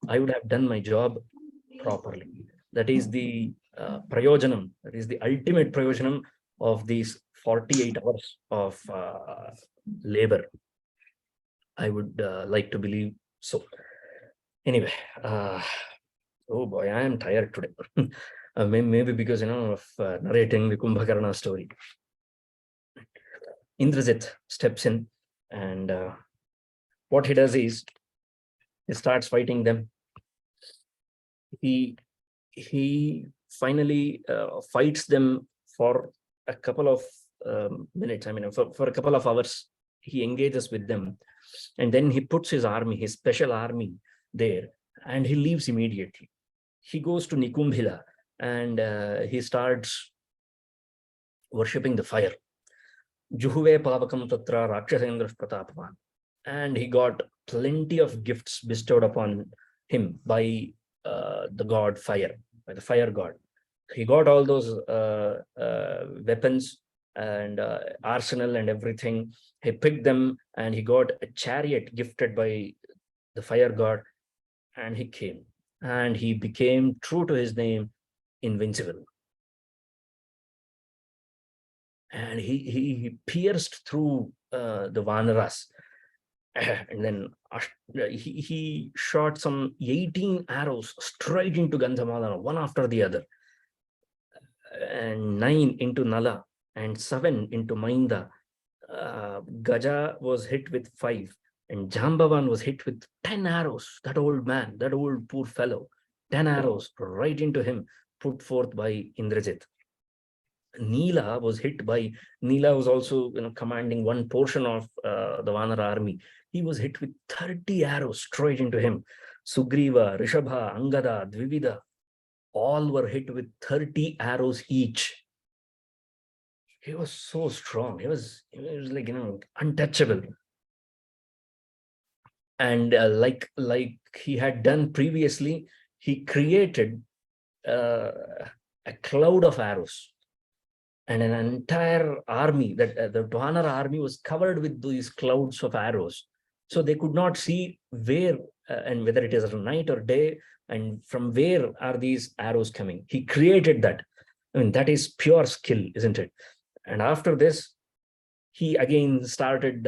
I would have done my job properly. That is the prayojanam, that is the ultimate prayojanam of these 48 hours of labor. I would like to believe so. Anyway, oh boy, I am tired today. Maybe because of narrating the Kumbhakarna story. Indrajit steps in, and what he does is he starts fighting them. He finally fights them for a couple of minutes. I mean, for a couple of hours, he engages with them, and then he puts his army, his special army there, and he leaves immediately. he goes to Nikumbhila and he starts worshipping the fire. Juhuve Pavakam Tatra Rakshasendra Pratapavan. And he got plenty of gifts bestowed upon him by the god fire, by the fire god. He got all those weapons and arsenal and everything. He picked them and he got a chariot gifted by the fire god, and he came and he became true to his name, Invincible. And he pierced through the Vanaras, and then he shot some 18 arrows straight into Gandhamadana, one after the other, and 9 into Nala and 7 into Mainda. Gaja was hit with 5 and Jambavan was hit with 10 arrows. That old man, that old poor fellow, 10 arrows right into him, put forth by Indrajit. Nila was hit by, Nila was also commanding one portion of the Vanara army. He was hit with 30 arrows straight into him. Sugrīva, Rishabha, Angada, Dvivida, all were hit with 30 arrows each. He was so strong. He was like, untouchable. And like he had done previously, he created a cloud of arrows. And an entire army, that the Vanara army was covered with these clouds of arrows. So they could not see where and whether it is night or day, and from where are these arrows coming. He created that. I mean, that is pure skill, isn't it? And after this, he again started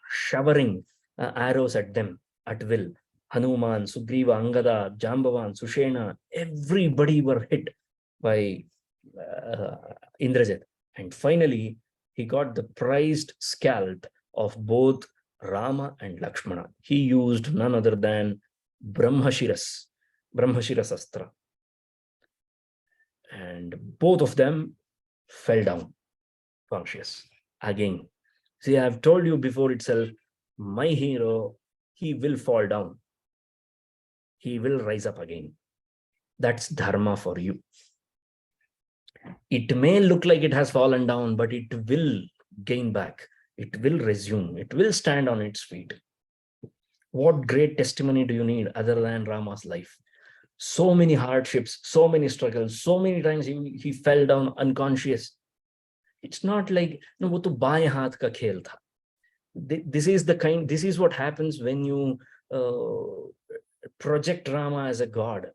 showering arrows at them at will. Hanūmān, Sugrīva, Angada, Jambavan, Sushena, everybody were hit by Indrajit. And finally, he got the prized scalp of both Rama and Lakshmana. He used none other than Brahmashiras Astra. And both of them fell down conscious. Again, see, I have told you before itself, my hero, he will fall down. He will rise up again. That's dharma for you. It may look like it has fallen down, but it will gain back. It will resume. It will stand on its feet. What great testimony do you need other than Rama's life? So many hardships, so many struggles, so many times he fell down unconscious. It's not like, wo to baaye haath ka khel tha. This is what happens when you project Rama as a god.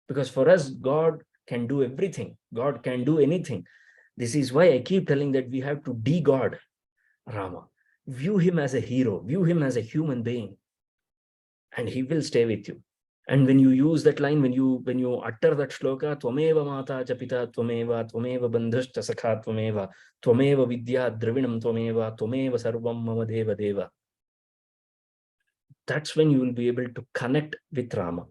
Because for us, God can do everything. God can do anything. This is why I keep telling that we have to de-God Rama. View him as a hero. View him as a human being. And he will stay with you. And when you use that line, when you utter that shloka, Tvameva mata cha pita tvameva, tvameva bandhuscha sakha tvameva, tvameva vidya dravinam tvameva, tvameva sarvam mama deva deva. That's when you will be able to connect with Rama.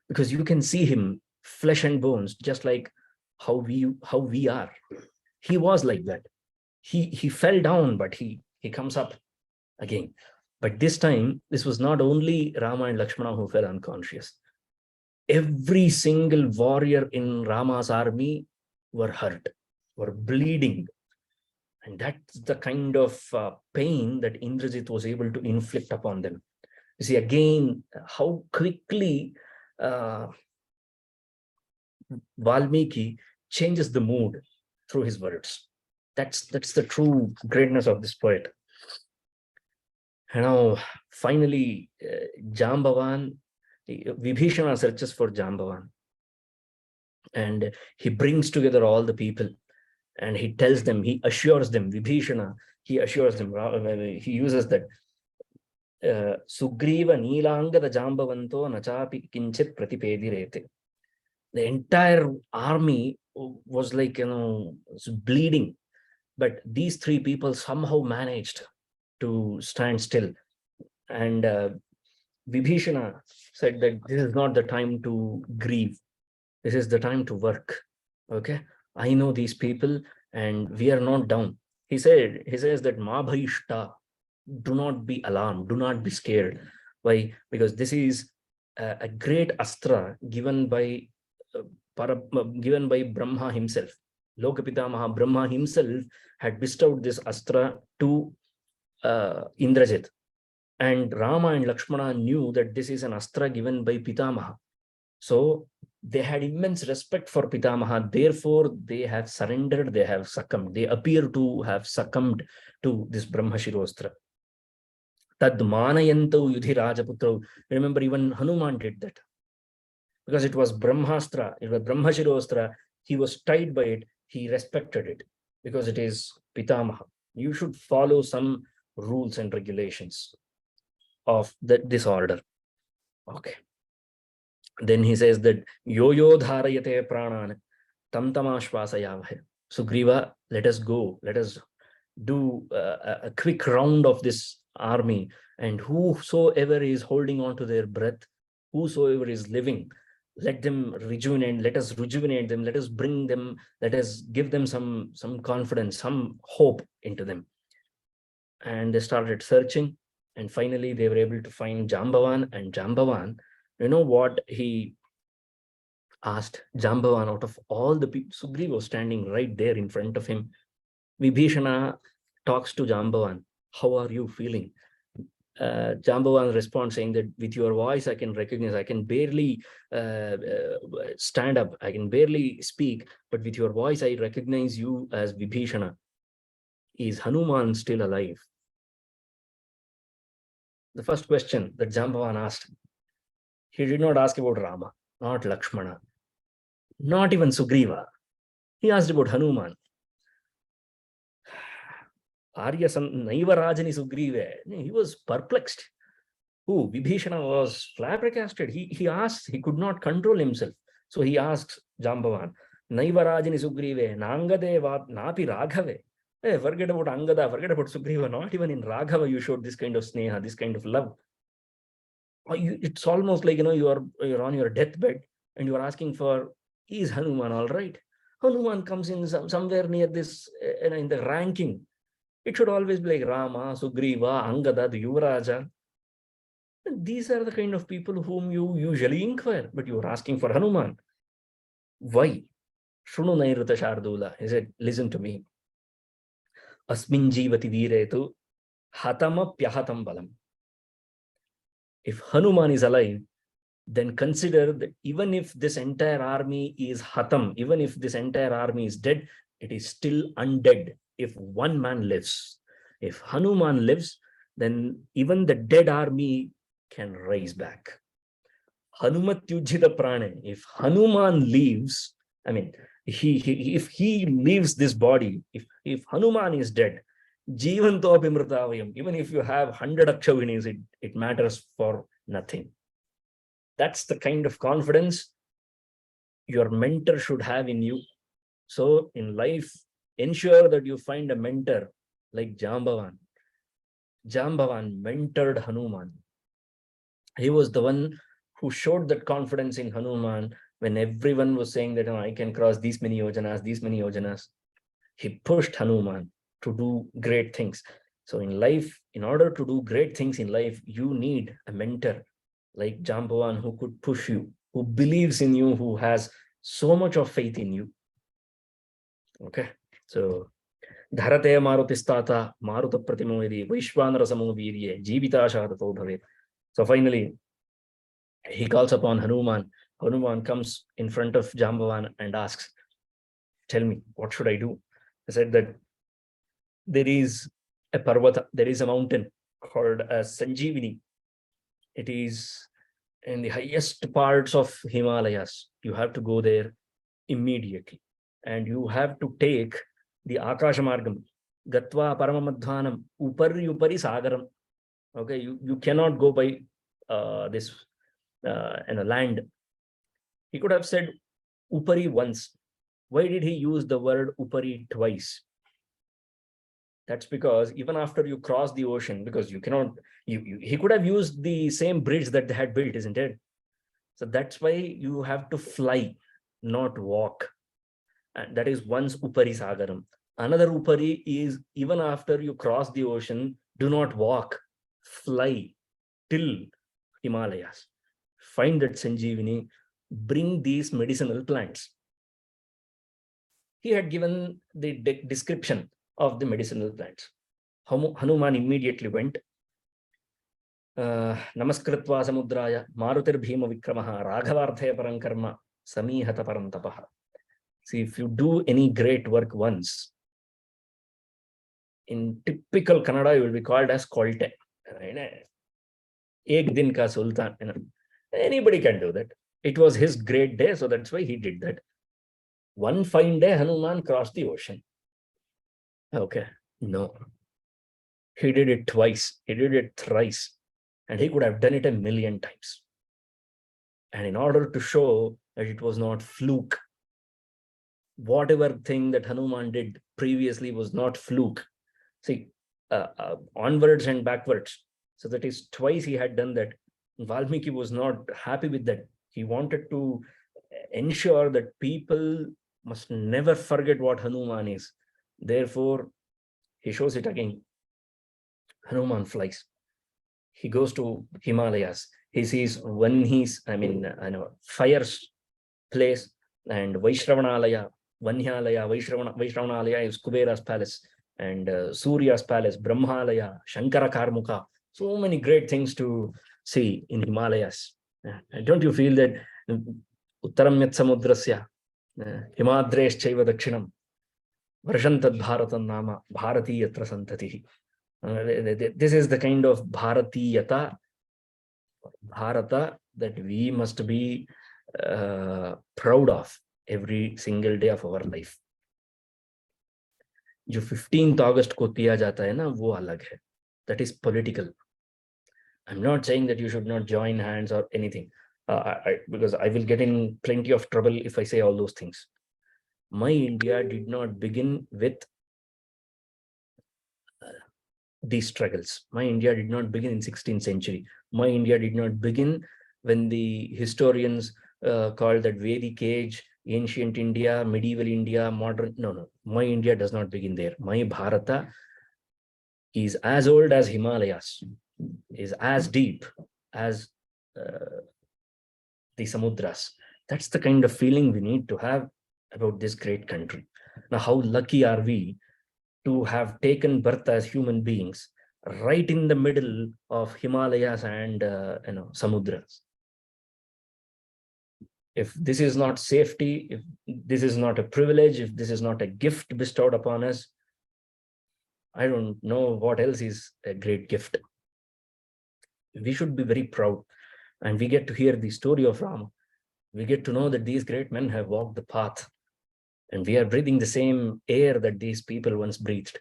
Because you can see him flesh and bones, just like how we are. He was like that. He fell down, but he comes up again. But this time, this was not only Rama and Lakshmana who fell unconscious. Every single warrior in Rama's army were hurt, were bleeding. And that's the kind of pain that Indrajit was able to inflict upon them. You see, again, how quickly Valmiki changes the mood through his words. That's the true greatness of this poet. And now, finally, Jambavan, Vibhishana searches for Jambavan. And he brings together all the people. And he tells them, he assures them, Vibhishana, he assures them, he uses that, Sugrīva Nīlāngada Jambavanto Nachapi Kinchit Pratipedirete. The entire army was like, was bleeding. But these three people somehow managed to stand still. And Vibhishana said that this is not the time to grieve. This is the time to work. Okay, I know these people and we are not down. He says that Ma Bhaishta, do not be alarmed, do not be scared. Why? Because this is a great astra given by Brahma himself. Lokapitamaha Brahma himself had bestowed this astra to Indrajit. And Rama and Lakshmana knew that this is an astra given by Pitamaha. So they had immense respect for Pitamaha. Therefore, they have surrendered, they have succumbed. They appear to have succumbed to this Brahmashirostra. Tad manayantu yudhi rajaputra. Remember, even Hanūmān did that. Because it was Brahmastra, it was Brahmashirostra. He was tied by it. He respected it because it is Pitamaha. You should follow some rules and regulations of this order. Okay. Then he says that yo dharayate pranan tam tamashvasayavahe. Sugrīva, let us go. Let us do a quick round of this army, and whosoever is holding on to their breath, whosoever is living, let them rejuvenate. Let us rejuvenate them. Let us bring them. Let us give them some confidence, some hope into them. And they started searching, and finally they were able to find Jambavan. And Jambavan, you know what he asked Jambavan out of all the people? Sugrīva was standing right there in front of him. Vibhishana talks to Jambavan, how are you feeling? Jambavan responds saying that with your voice I can recognize, I can barely stand up, I can barely speak, but with your voice I recognize you as Vibhishana. Is Hanūmān still alive? The first question that Jambavan asked, he did not ask about Rama, not Lakshmana, not even Sugrīva. He asked about Hanūmān. Arya Naiva Rajani Sugrīva. He was perplexed. Who? Vibhishana was flabbergasted. He asked, he could not control himself. So he asked Jambavan, Naiva Rajani Sugrīva, Nangade Napi Raghave. Hey, forget about Angada, forget about Sugrīva. Not even in Raghava you showed this kind of sneha, this kind of love. It's almost like, you're on your deathbed and you're asking for, is Hanūmān all right? Hanūmān comes in somewhere near this, in the ranking. It should always be like Rama, Sugrīva, Angada, the Yuvaraja. These are the kind of people whom you usually inquire, but you are asking for Hanūmān. Why? Shrunu Nairuta Shardula. He said, listen to me. Asmin jivati viretu hatama pyahatam balam. If Hanūmān is alive, then consider that even if this entire army is hatam, even if this entire army is dead, it is still undead. If one man lives, if Hanūmān lives, then even the dead army can rise back. Hanumat yujhita prane. If Hanūmān leaves, I mean, if he leaves this body, if Hanūmān is dead, jivanto apimritavayam, even if you have 100 akshavinis, it matters for nothing. That's the kind of confidence your mentor should have in you. So in life, ensure that you find a mentor like Jambavan. Jambavan mentored Hanūmān. He was the one who showed that confidence in Hanūmān when everyone was saying that I can cross these many yojanas, these many yojanas. He pushed Hanūmān to do great things. So in life, in order to do great things in life, you need a mentor like Jambavan who could push you, who believes in you, who has so much of faith in you. Okay. So Dharate Marutistata Maruta Pratimodi Viśvāmitra Samovirye Jīvitāshātato bhavet. So finally, he calls upon Hanūmān. Hanūmān comes in front of Jambavan and asks, tell me, what should I do? I said that there is a Parvata, there is a mountain called Sanjeevini. It is in the highest parts of Himalayas. You have to go there immediately. And you have to take the Akashamargam, Gatva Paramamadhvanam, Upari Sagaram. Okay, you cannot go by this land. He could have said Upari once. Why did he use the word Upari twice? That's because even after you cross the ocean, because you cannot, he could have used the same bridge that they had built, isn't it? So that's why you have to fly, not walk. And that is once Upari Sagaram. Another Upari is even after you cross the ocean, do not walk, fly till Himalayas. find that Sanjeevani, bring these medicinal plants. He had given the description of the medicinal plants. Hanūmān immediately went. Namaskritva samudraya marutir bhima vikramaha raghavarthaya parankarma samihata parantapaha. See, if you do any great work once, in typical Kannada, you will be called as Kolte. Ek din ka sultan. Anybody can do that. It was his great day, so that's why he did that. One fine day, Hanūmān crossed the ocean. Okay, no. He did it twice. He did it thrice. And he could have done it 1,000,000 times. And in order to show that it was not fluke, whatever thing that Hanūmān did previously was not fluke. See, onwards and backwards. So that is twice he had done that. Valmiki was not happy with that. He wanted to ensure that people must never forget what Hanūmān is. Therefore, he shows it again. Hanūmān flies. He goes to Himalayas. He sees fire's place, and Vaishravanalaya, Vanyalaya, Vaishravanalaya is Kubera's palace, and Surya's palace, Brahmalaya, Shankara Karmuka. So many great things to see in Himalayas. And don't you feel that Uttaram Yat Samudrasya, Himadresh Chaiva Dakshinam, Varshantad Bharatam Nama, Bharati Yatra Santatihi. This is the kind of Bharatiyata, Bharata, that we must be proud of every single day of our life. जो 15th August को किया जाता है ना, वो अलग है. That is political. I'm not saying that you should not join hands or anything, because I will get in plenty of trouble if I say all those things. My India did not begin with these struggles. My India did not begin in 16th century. My India did not begin when the historians called that Vedic age, ancient India, medieval India, modern. No. My India does not begin there. My Bharata is as old as Himalayas, is as deep as the Samudras. That's the kind of feeling we need to have about this great country. Now, how lucky are we to have taken birth as human beings right in the middle of Himalayas and Samudras. If this is not safety, if this is not a privilege, if this is not a gift bestowed upon us, I don't know what else is a great gift. We should be very proud. And we get to hear the story of Rāma. We get to know that these great men have walked the path. And we are breathing the same air that these people once breathed.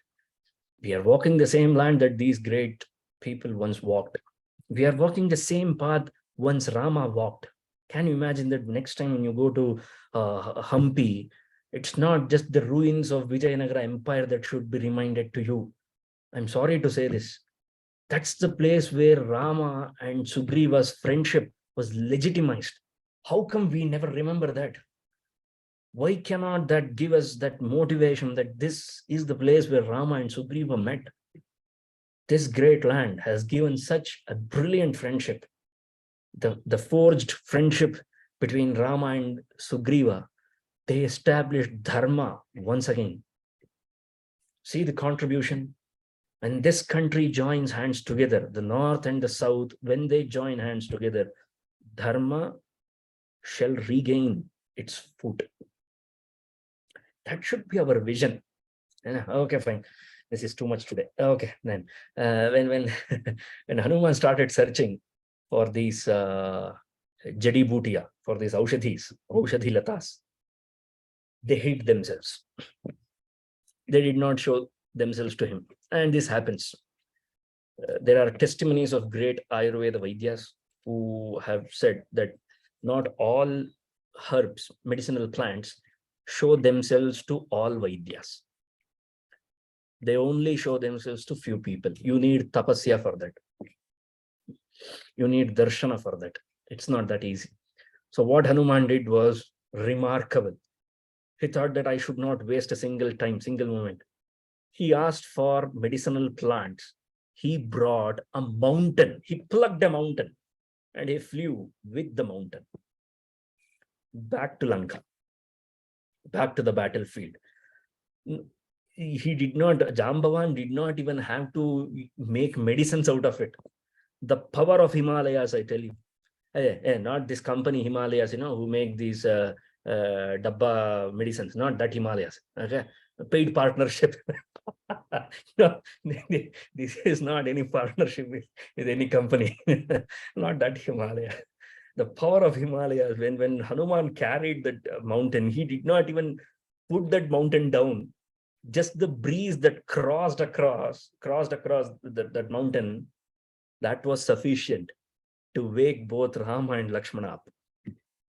We are walking the same land that these great people once walked. We are walking the same path once Rāma walked. Can you imagine that next time when you go to Hampi, it's not just the ruins of Vijayanagara Empire that should be reminded to you. I'm sorry to say this. That's the place where Rāma and Sugrīva's friendship was legitimized. How come we never remember that? Why cannot that give us that motivation that this is the place where Rāma and Sugrīva met? This great land has given such a brilliant friendship. The forged friendship between Rāma and Sugrīva, they established dharma once again. See the contribution. And this country joins hands together, the north and the south, when they join hands together, dharma shall regain its foot. That should be our vision. Okay, fine. This is too much today. Okay, then when Hanūmān started searching for these jadi butiya, for these aushadhi latas, they hid themselves. They did not show themselves to him. And this happens. There are testimonies of great Ayurveda Vaidyas who have said that not all herbs, medicinal plants, show themselves to all Vaidyas. They only show themselves to few people. You need tapasya for that. You need darshana for that. It's not that easy. So what Hanūmān did was remarkable. He thought that I should not waste a single moment. He asked for medicinal plants. He brought a mountain. He plucked a mountain and he flew with the mountain back to Lanka, back to the battlefield. He did not, Jambavan did not even have to make medicines out of it. The power of Himalayas, I tell you. Not this company Himalayas, who make these dabba medicines, not that Himalayas. Okay, paid partnership. No, this is not any partnership with any company. Not that Himalaya. The power of Himalayas. When Hanūmān carried that mountain, he did not even put that mountain down. Just the breeze that crossed across that mountain, that was sufficient to wake both Rama and Lakshmana up.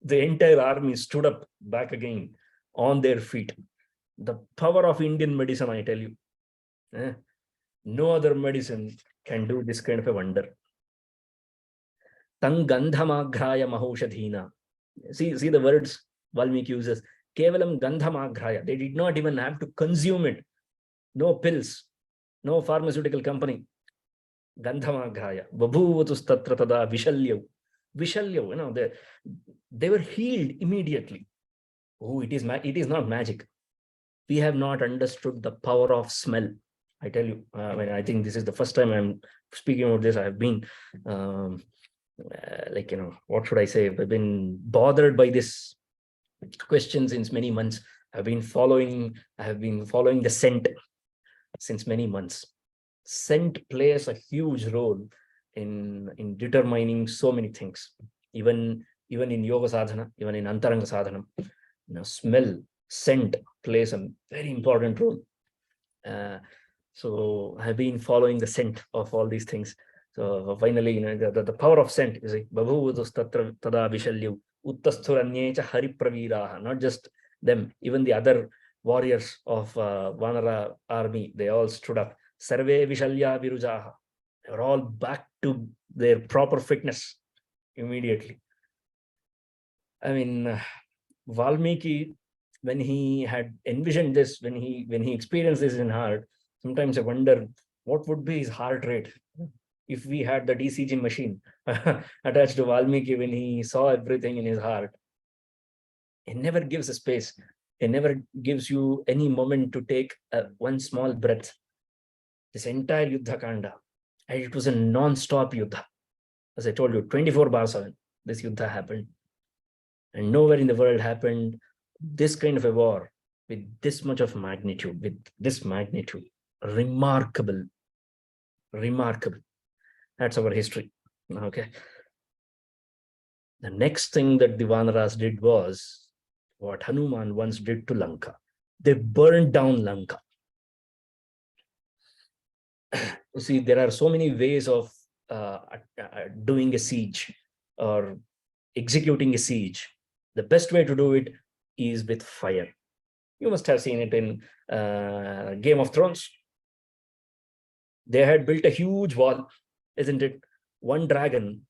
The entire army stood up back again on their feet. The power of Indian medicine, I tell you. No other medicine can do this kind of a wonder. Tang gandhamaghraya mahoshadhina. See the words Valmiki uses. Kevalam gandhamaghraya. They did not even have to consume it. No pills, no pharmaceutical company. Gandhamaghraya. Babhuvatus tatra tada vishalyav. Vishalyav, they were healed immediately. Oh, it is not magic. We have not understood the power of smell. I tell you, I think this is the first time I'm speaking about this. I have been, what should I say? I've been bothered by this question since many months. I have been following the scent since many months. Scent plays a huge role in determining so many things. Even in yoga sadhana, even in antaranga sadhana, smell, scent plays a very important role. So I've been following the scent of all these things. So finally, the power of scent is like Babhuvatus tatra tada vishalyu uttasthuranye cha haripraviraha. Not just them, even the other warriors of Vanara army, they all stood up. Sarve vishalya virujaha. They were all back to their proper fitness immediately. I mean, Valmiki, when he had envisioned this, when he experienced this in heart, sometimes I wonder what would be his heart rate if we had the ECG machine attached to Valmiki when he saw everything in his heart. It never gives a space. It never gives you any moment to take one small breath. This entire Yuddha Kanda, and it was a non-stop Yuddha. As I told you, 24/7, this Yuddha happened. And nowhere in the world happened this kind of a war with this much of magnitude, Remarkable. That's our history. Okay. The next thing that the Vanaras did was what Hanūmān once did to Lanka. They burned down Lanka. You see, there are so many ways of doing a siege or executing a siege. The best way to do it is with fire. You must have seen it in Game of Thrones. They had built a huge wall, isn't it? One dragon,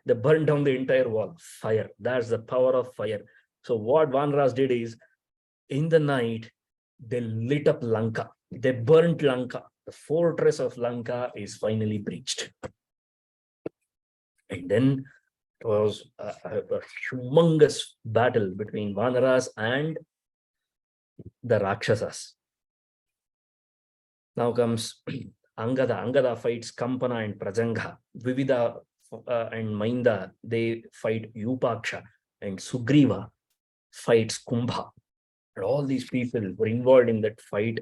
they burned down the entire wall. Fire. That's the power of fire. So what Vanaras did is, in the night, they lit up Lanka. They burnt Lanka. The fortress of Lanka is finally breached. And then it was a humongous battle between Vanaras and the Rakshasas. Now comes Angada. Angada fights Kampana and Prajanga. Vivida and Mainda, they fight Yupaksha. And Sugrīva fights Kumbha. And all these people were involved in that fight.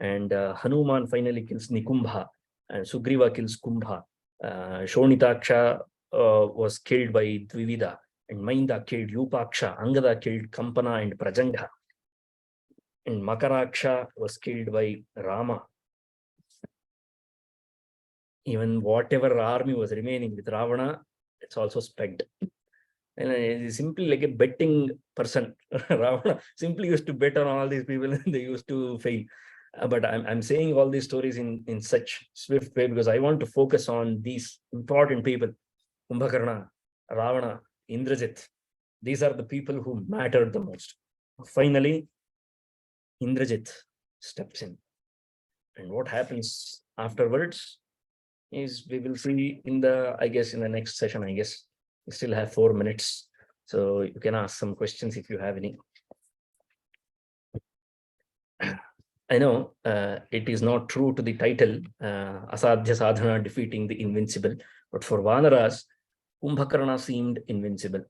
And Hanūmān finally kills Nikumbha. And Sugrīva kills Kumbha. Shonitaksha was killed by Dvivida. And Mainda killed Yupaksha. Angada killed Kampana and Prajanga. And Makaraksha was killed by Rāma. Even whatever army was remaining with Ravana, it's also spent. And it's simply like a betting person. Ravana simply used to bet on all these people and they used to fail. But I'm saying all these stories in such swift way because I want to focus on these important people. Kumbhakarna, Ravana, Indrajit. These are the people who mattered the most. Finally, Indrajit steps in. And what happens afterwards? is we will see in the, I guess, in the next session. I guess we still have 4 minutes, so you can ask some questions if you have any. I know it is not true to the title, Asādhyasādhana, defeating the invincible, but for Vanaras, Kumbhakarna seemed invincible.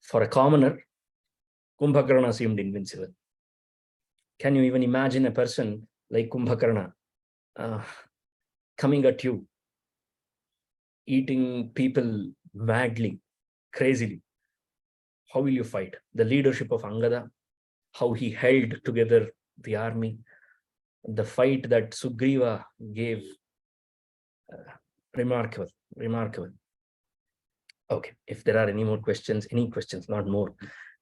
For a commoner, Kumbhakarna seemed invincible. Can you even imagine a person like Kumbhakarna coming at you, eating people madly, crazily? How will you fight? The leadership of Angada, how he held together the army, the fight that Sugrīva gave, remarkable, remarkable. Okay, if there are any more questions, not more.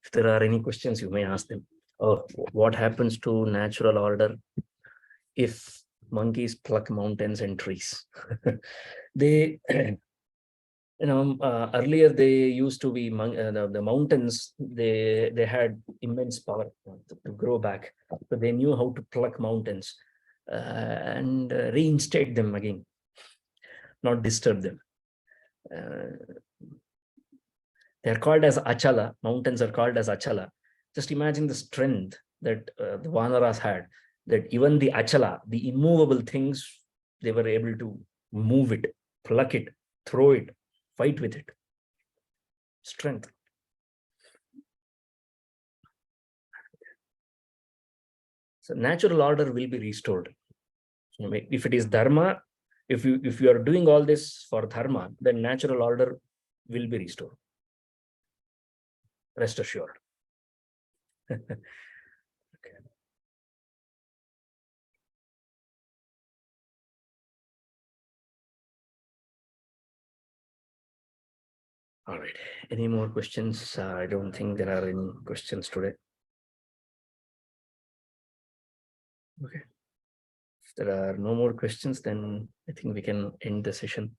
If there are any questions, you may ask them. Oh, what happens to natural order if monkeys pluck mountains and trees? They, earlier they used to be the mountains. They had immense power to grow back, but they knew how to pluck mountains and reinstate them again, not disturb them. They are called as Achala. Mountains are called as Achala. Just imagine the strength that the Vanaras had, that even the Achala, the immovable things, they were able to move it, pluck it, throw it, fight with it. Strength. So natural order will be restored. If it is dharma, if you are doing all this for dharma, then natural order will be restored. Rest assured. Okay. All right. Any more questions? I don't think there are any questions today. Okay. If there are no more questions, then I think we can end the session.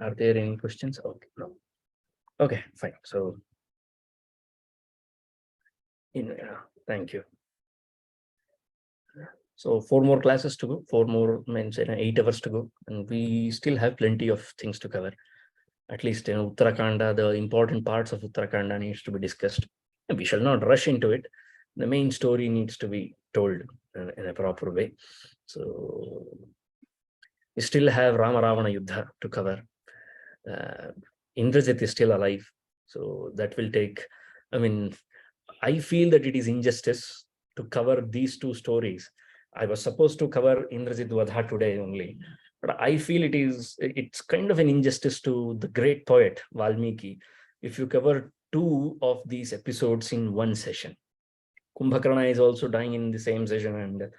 Are there any questions? Okay, no. Okay, fine. So, thank you. So 4 more classes to go. 4 more means 8 hours to go, and we still have plenty of things to cover. At least Uttarakanda, the important parts of Uttarakanda needs to be discussed. And we shall not rush into it. The main story needs to be told in a proper way. So we still have Rama Ravana Yuddha to cover. Indrajit is still alive, so that will take, I feel that it is injustice to cover these 2 stories. I was supposed to cover Indrajit Vadha today only, but I feel it's kind of an injustice to the great poet Valmiki if you cover 2 of these episodes in one session. Kumbhakarna is also dying in the same session, and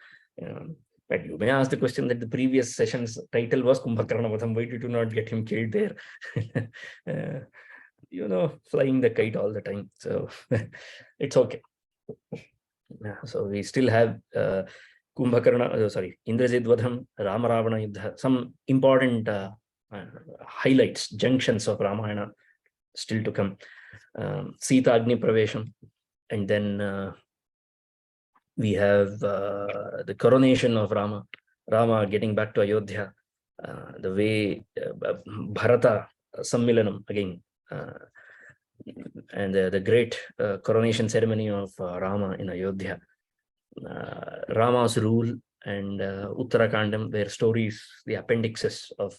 but you may ask the question that the previous session's title was Kumbhakarna Vadham. Why did you not get him killed there? Flying the kite all the time. So it's okay. So we still have Indrajit Vadham, Rama Ravana Yuddha, some important highlights, junctions of Ramayana still to come. Sita Agni Pravesham, and then we have the coronation of Rama getting back to Ayodhya, the way Bharata Sammilanam again, and the great coronation ceremony of Rama in Ayodhya, Rama's rule, and Uttarakandam, where stories, the appendixes of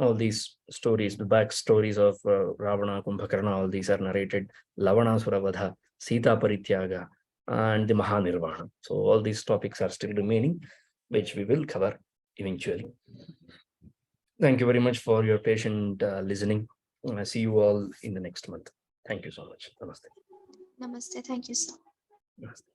all these stories, the back stories of Ravana, Kumbhakarna, all these are narrated, Lavanasura Vadha, Sītāpaharanam, and the Mahanirvana. So all these topics are still remaining, which we will cover eventually. Thank you very much for your patient listening. I see you all in the next month. Thank you so much. Namaste. Namaste. Thank you, sir. Namaste.